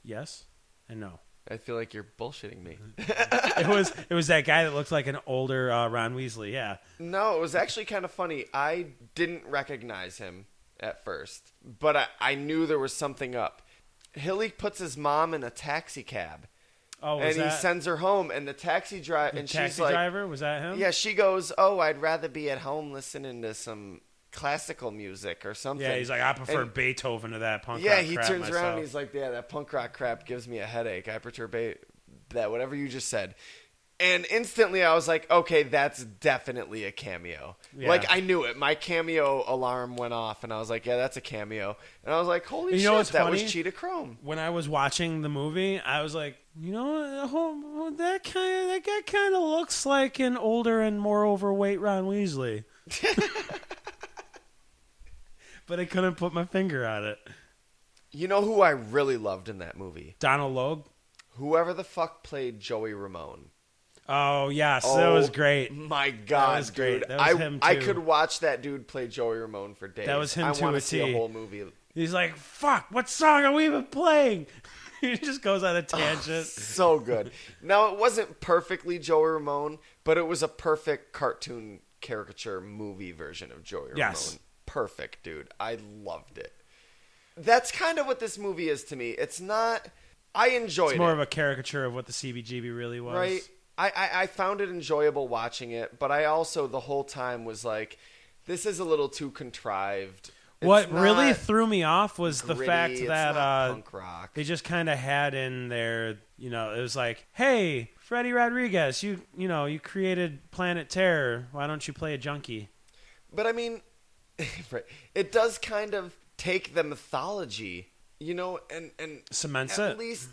Yes and no. I feel like you're bullshitting me. It was that guy that looked like an older Ron Weasley. Yeah. No, it was actually kind of funny. I didn't recognize him at first, but I knew there was something up. Hilly puts his mom in a taxi cab. Oh, and he sends her home, and the taxi driver, and she's like, driver, was that him? Yeah, she goes, "Oh, I'd rather be at home listening to some classical music or something." Yeah, he's like, "I prefer Beethoven to that punk rock crap." Yeah, he turns around and he's like, "Yeah, that punk rock crap gives me a headache. I prefer that whatever you just said." And instantly I was like, okay, that's definitely a cameo. Yeah. Like, I knew it. My cameo alarm went off, and I was like, yeah, that's a cameo. And I was like, holy shit, that was Cheetah Chrome. When I was watching the movie, I was like, you know, that guy kind of looks like an older and more overweight Ron Weasley. But I couldn't put my finger on it. You know who I really loved in that movie? Donald Logue? Whoever the fuck played Joey Ramone. Oh, yes. That was great. My God, that was great. dude. That was him, too. I could watch that dude play Joey Ramone for days. That was him, too. I want to see a whole movie. He's like, fuck, what song are we even playing? He just goes on a tangent. So good. Now, it wasn't perfectly Joey Ramone, but it was a perfect cartoon caricature movie version of Joey Ramone. Perfect, dude. I loved it. That's kind of what this movie is to me. It's not... I enjoyed it. It's more of a caricature of what the CBGB really was. Right. I found it enjoyable watching it, but I also the whole time was like, this is a little too contrived. What really threw me off was the fact that punk rock. They just kind of had in there, it was like, hey, Freddie Rodriguez, you created Planet Terror. Why don't you play a junkie? But I mean, it does kind of take the mythology, and cements at it. Least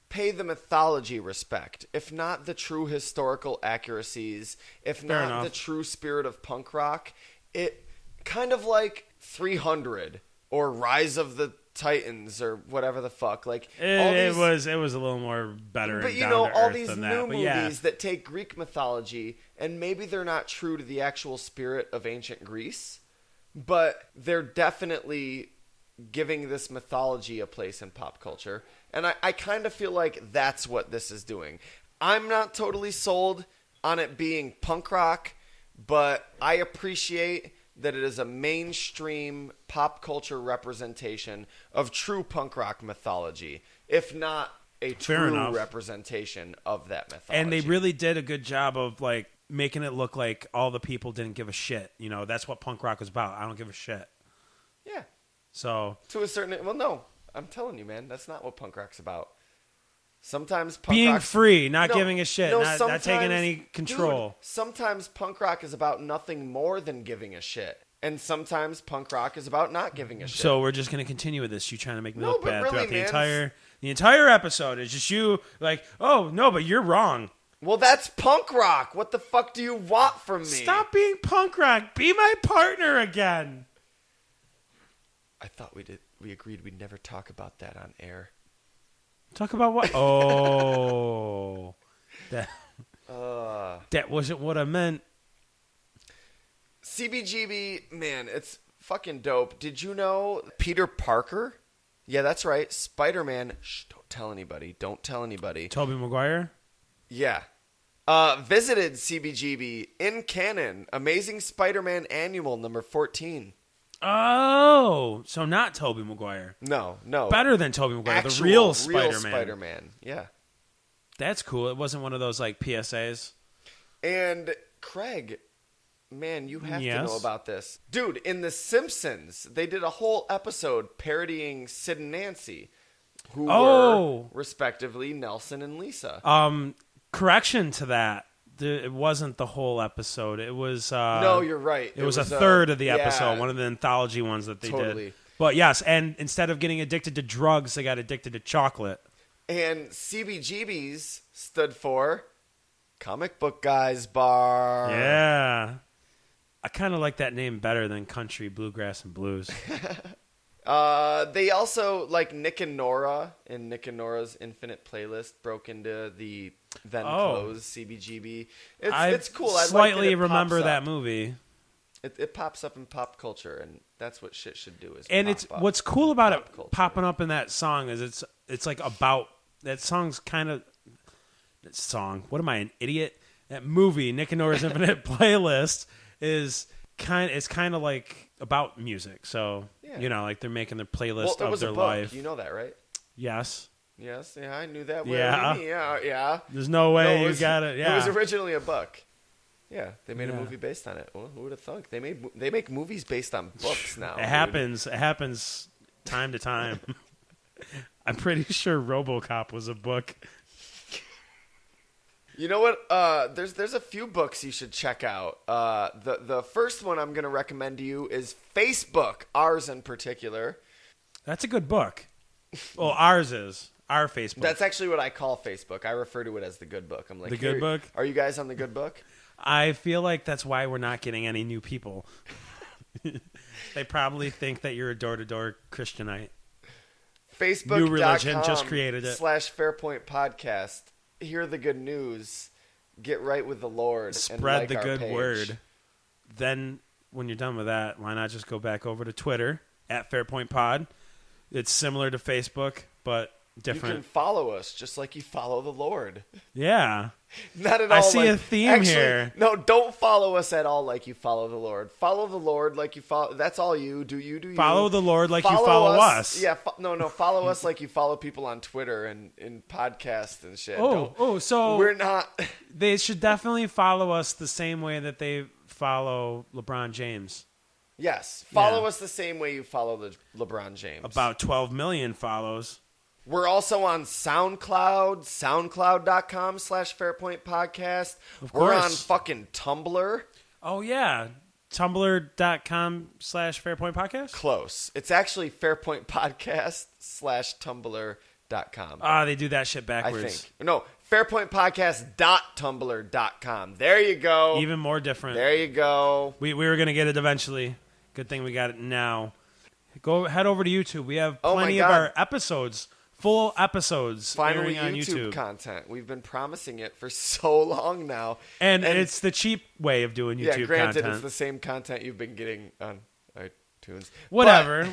pay the mythology respect, if not the true historical accuracies, if not the true spirit of punk rock. It kind of like 300 or Rise of the Titans or whatever the fuck. Like it was a little more better. But and you down know, to all earth these than new that. movies that take Greek mythology and maybe they're not true to the actual spirit of ancient Greece, but they're definitely giving this mythology a place in pop culture. And I kind of feel like that's what this is doing. I'm not totally sold on it being punk rock, but I appreciate that it is a mainstream pop culture representation of true punk rock mythology, if not a true representation of that mythology. And they really did a good job of like making it look like all the people didn't give a shit. You know, that's what punk rock was about. I don't give a shit. Yeah. So to a certain, well, no, I'm telling you, man, that's not what punk rock's about. Sometimes being free, not giving a shit, not taking any control. Dude, sometimes punk rock is about nothing more than giving a shit. And sometimes punk rock is about not giving a shit. So we're just going to continue with this. You trying to make me look bad really, throughout the entire episode. It's just you like, oh, no, but you're wrong. Well, that's punk rock. What the fuck do you want from me? Stop being punk rock. Be my partner again. I thought we agreed we'd never talk about that on air. Talk about what? Oh. That wasn't what I meant. CBGB, man, it's fucking dope. Did you know Peter Parker? Yeah, that's right. Spider-Man. Shh, don't tell anybody. Don't tell anybody. Tobey Maguire? Yeah. Visited CBGB in canon. Amazing Spider-Man Annual number 14. Oh, so not Tobey Maguire. No. Better than Tobey Maguire. Actual, the real Spider-Man. Real Spider-Man, yeah. That's cool. It wasn't one of those like PSAs. And Craig, man, you have to know about this. Dude, in The Simpsons, they did a whole episode parodying Sid and Nancy, who were respectively Nelson and Lisa. Correction to that. It wasn't the whole episode. It was... no, you're right. It was a third of the episode, one of the anthology ones that they did. But yes, and instead of getting addicted to drugs, they got addicted to chocolate. And CBGBs stood for Comic Book Guys Bar. Yeah. I kind of like that name better than Country, Bluegrass, and Blues. They also, like Nick and Nora, in Nick and Nora's Infinite Playlist, broke into the then closed CBGB. It's cool. I slightly remember that movie. It pops up in pop culture, and that's what shit should do. What's cool about it popping up in that song is it's like about that song's kind of that song. What am I, an idiot? That movie, Nick and Nora's Infinite Playlist, is kind of like about music. So you know, like they're making their playlist of their life. You know that, right? Yes. Yes, yeah, I knew that. Yeah. There's no way you got it. Yeah. It was originally a book. Yeah, they made a movie based on it. Well, who would have thunk? They make movies based on books now. It happens. It happens time to time. I'm pretty sure RoboCop was a book. You know what? There's a few books you should check out. The first one I'm going to recommend to you is Facebook, ours in particular. That's a good book. Well, ours is. Our Facebook. That's actually what I call Facebook. I refer to it as the good book. I'm like, the good book? Are you guys on the good book? I feel like that's why we're not getting any new people. They probably think that you're a door-to-door Christianite. Facebook.com New religion, just created it. /Fairpoint Podcast. Hear the good news. Get right with the Lord. Spread and the good page. word. Then, when you're done with that, why not just go back over to Twitter @FairpointPod? It's similar to Facebook, but different. You can follow us just like you follow the Lord. Yeah. Not at all. I see a theme here. No, don't follow us at all like you follow the Lord. Follow the Lord like you follow. That's all you do. You do you. Follow the Lord like you follow us. Yeah. No. Follow us like you follow people on Twitter and in podcasts and shit. So we're not. They should definitely follow us the same way that they follow LeBron James. Yes. Follow us the same way you follow the LeBron James. About 12 million follows. We're also on SoundCloud, soundcloud.com /Fairpoint Podcast. We're on fucking Tumblr. Oh, yeah. Tumblr.com /Fairpoint Podcast? Close. It's actually Fairpoint Podcast /Tumblr.com. They do that shit backwards. I think. No, fairpointpodcast.tumblr.com. There you go. Even more different. There you go. We were going to get it eventually. Good thing we got it now. Go head over to YouTube. We have plenty of our episodes, full episodes, finally airing on YouTube content. We've been promising it for so long now, and it's the cheap way of doing YouTube. Yeah, granted, content. it's the same content you've been getting on iTunes. Whatever.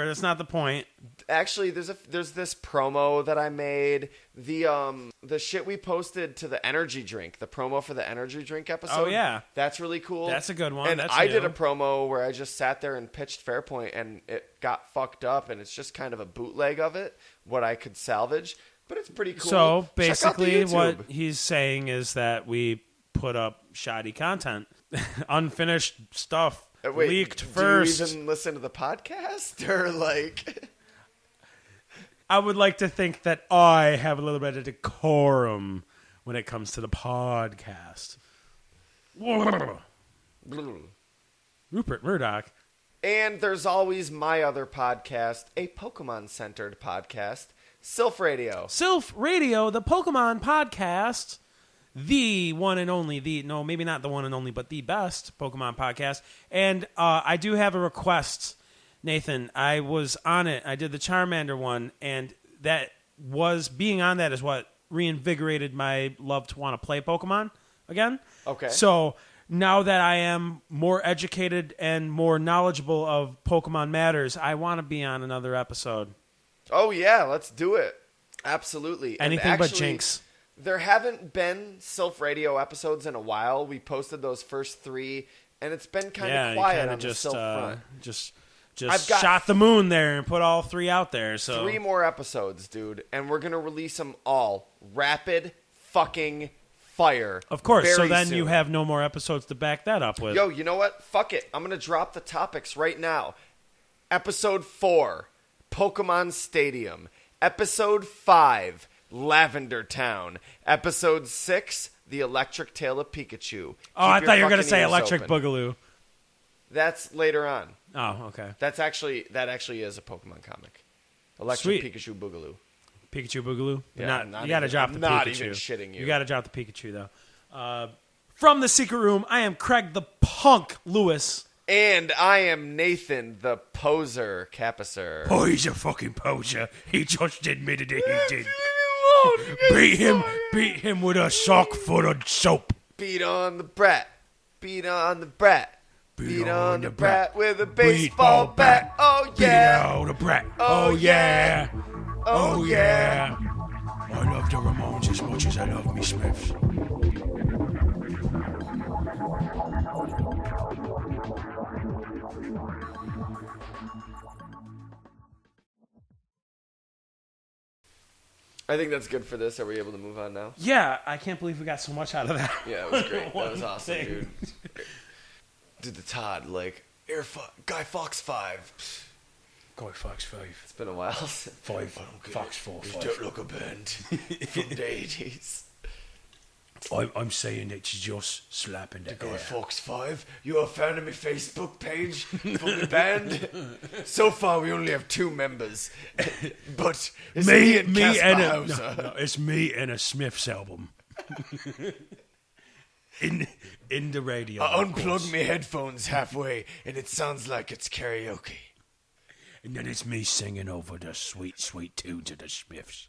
That's not the point. Actually, there's this promo that I made. The shit we posted to the energy drink, the promo for the energy drink episode. Oh yeah, that's really cool. That's a good one. And that's I did a promo where I just sat there and pitched Fairpoint, and it got fucked up, and it's just kind of a bootleg of it, what I could salvage. But it's pretty cool. So basically, what he's saying is that we put up shoddy content, unfinished stuff. Wait, leaked first. Do you even listen to the podcast or like? I would like to think that I have a little bit of decorum when it comes to the podcast. Rupert Murdoch. And there's always my other podcast, a Pokemon-centered podcast, Sylph Radio. Sylph Radio, the Pokemon podcast. The one and only, no, maybe not the one and only, but the best Pokemon podcast. And I do have a request, Nathan. I was on it. I did the Charmander one, and being on that is what reinvigorated my love to want to play Pokemon again. Okay. So now that I am more educated and more knowledgeable of Pokemon matters, I want to be on another episode. Oh, yeah, let's do it. Absolutely. Anything but Jinx. There haven't been Sylph Radio episodes in a while. We posted those first 3, and it's been kind of quiet on the Sylph front. Just shot the moon there and put all 3 out there. So 3 more episodes, dude, and we're going to release them all rapid fucking fire. Of course, so then soon. You have no more episodes to back that up with. Yo, you know what? Fuck it. I'm going to drop the topics right now. Episode 4, Pokemon Stadium. Episode 5, Lavender Town. Episode 6, The Electric Tale of Pikachu. I thought you were going to say Electric Boogaloo. That's later on. Oh, okay. That actually is a Pokemon comic. Electric Pikachu Boogaloo. Pikachu Boogaloo? Yeah, you got to drop the Pikachu. Not even shitting you. You got to drop the Pikachu, though. From the Secret Room, I am Craig the Punk Lewis. And I am Nathan the Poser Kappesser. Oh, he's a fucking poser. He just admitted it, he did. Beat him with a sock full of soap. Beat on the brat. Beat on the brat. Beat on the brat with a baseball bat. Oh yeah. Beat on the brat. Oh yeah. Oh yeah. I love the Ramones as much as I love me Smiths. I think that's good for this. Are we able to move on now? Yeah, I can't believe we got so much out of that. Yeah, it was great. That was awesome, dude. Dude, the Todd, like, Guy Fawkes 5. Guy Fawkes 5. It's been a while. 5. Fawkes 4. You don't look a band from the 80s. I'm saying it's just slapping the Guy Fawkes 5? You're a fan of my Facebook page from the band? So far, we only have 2 members. But it's me and Casper Hauser. No, it's me and a Smiths album. in the radio. I unplug my headphones halfway, and it sounds like it's karaoke. And then it's me singing over the sweet, sweet tunes of the Smiths.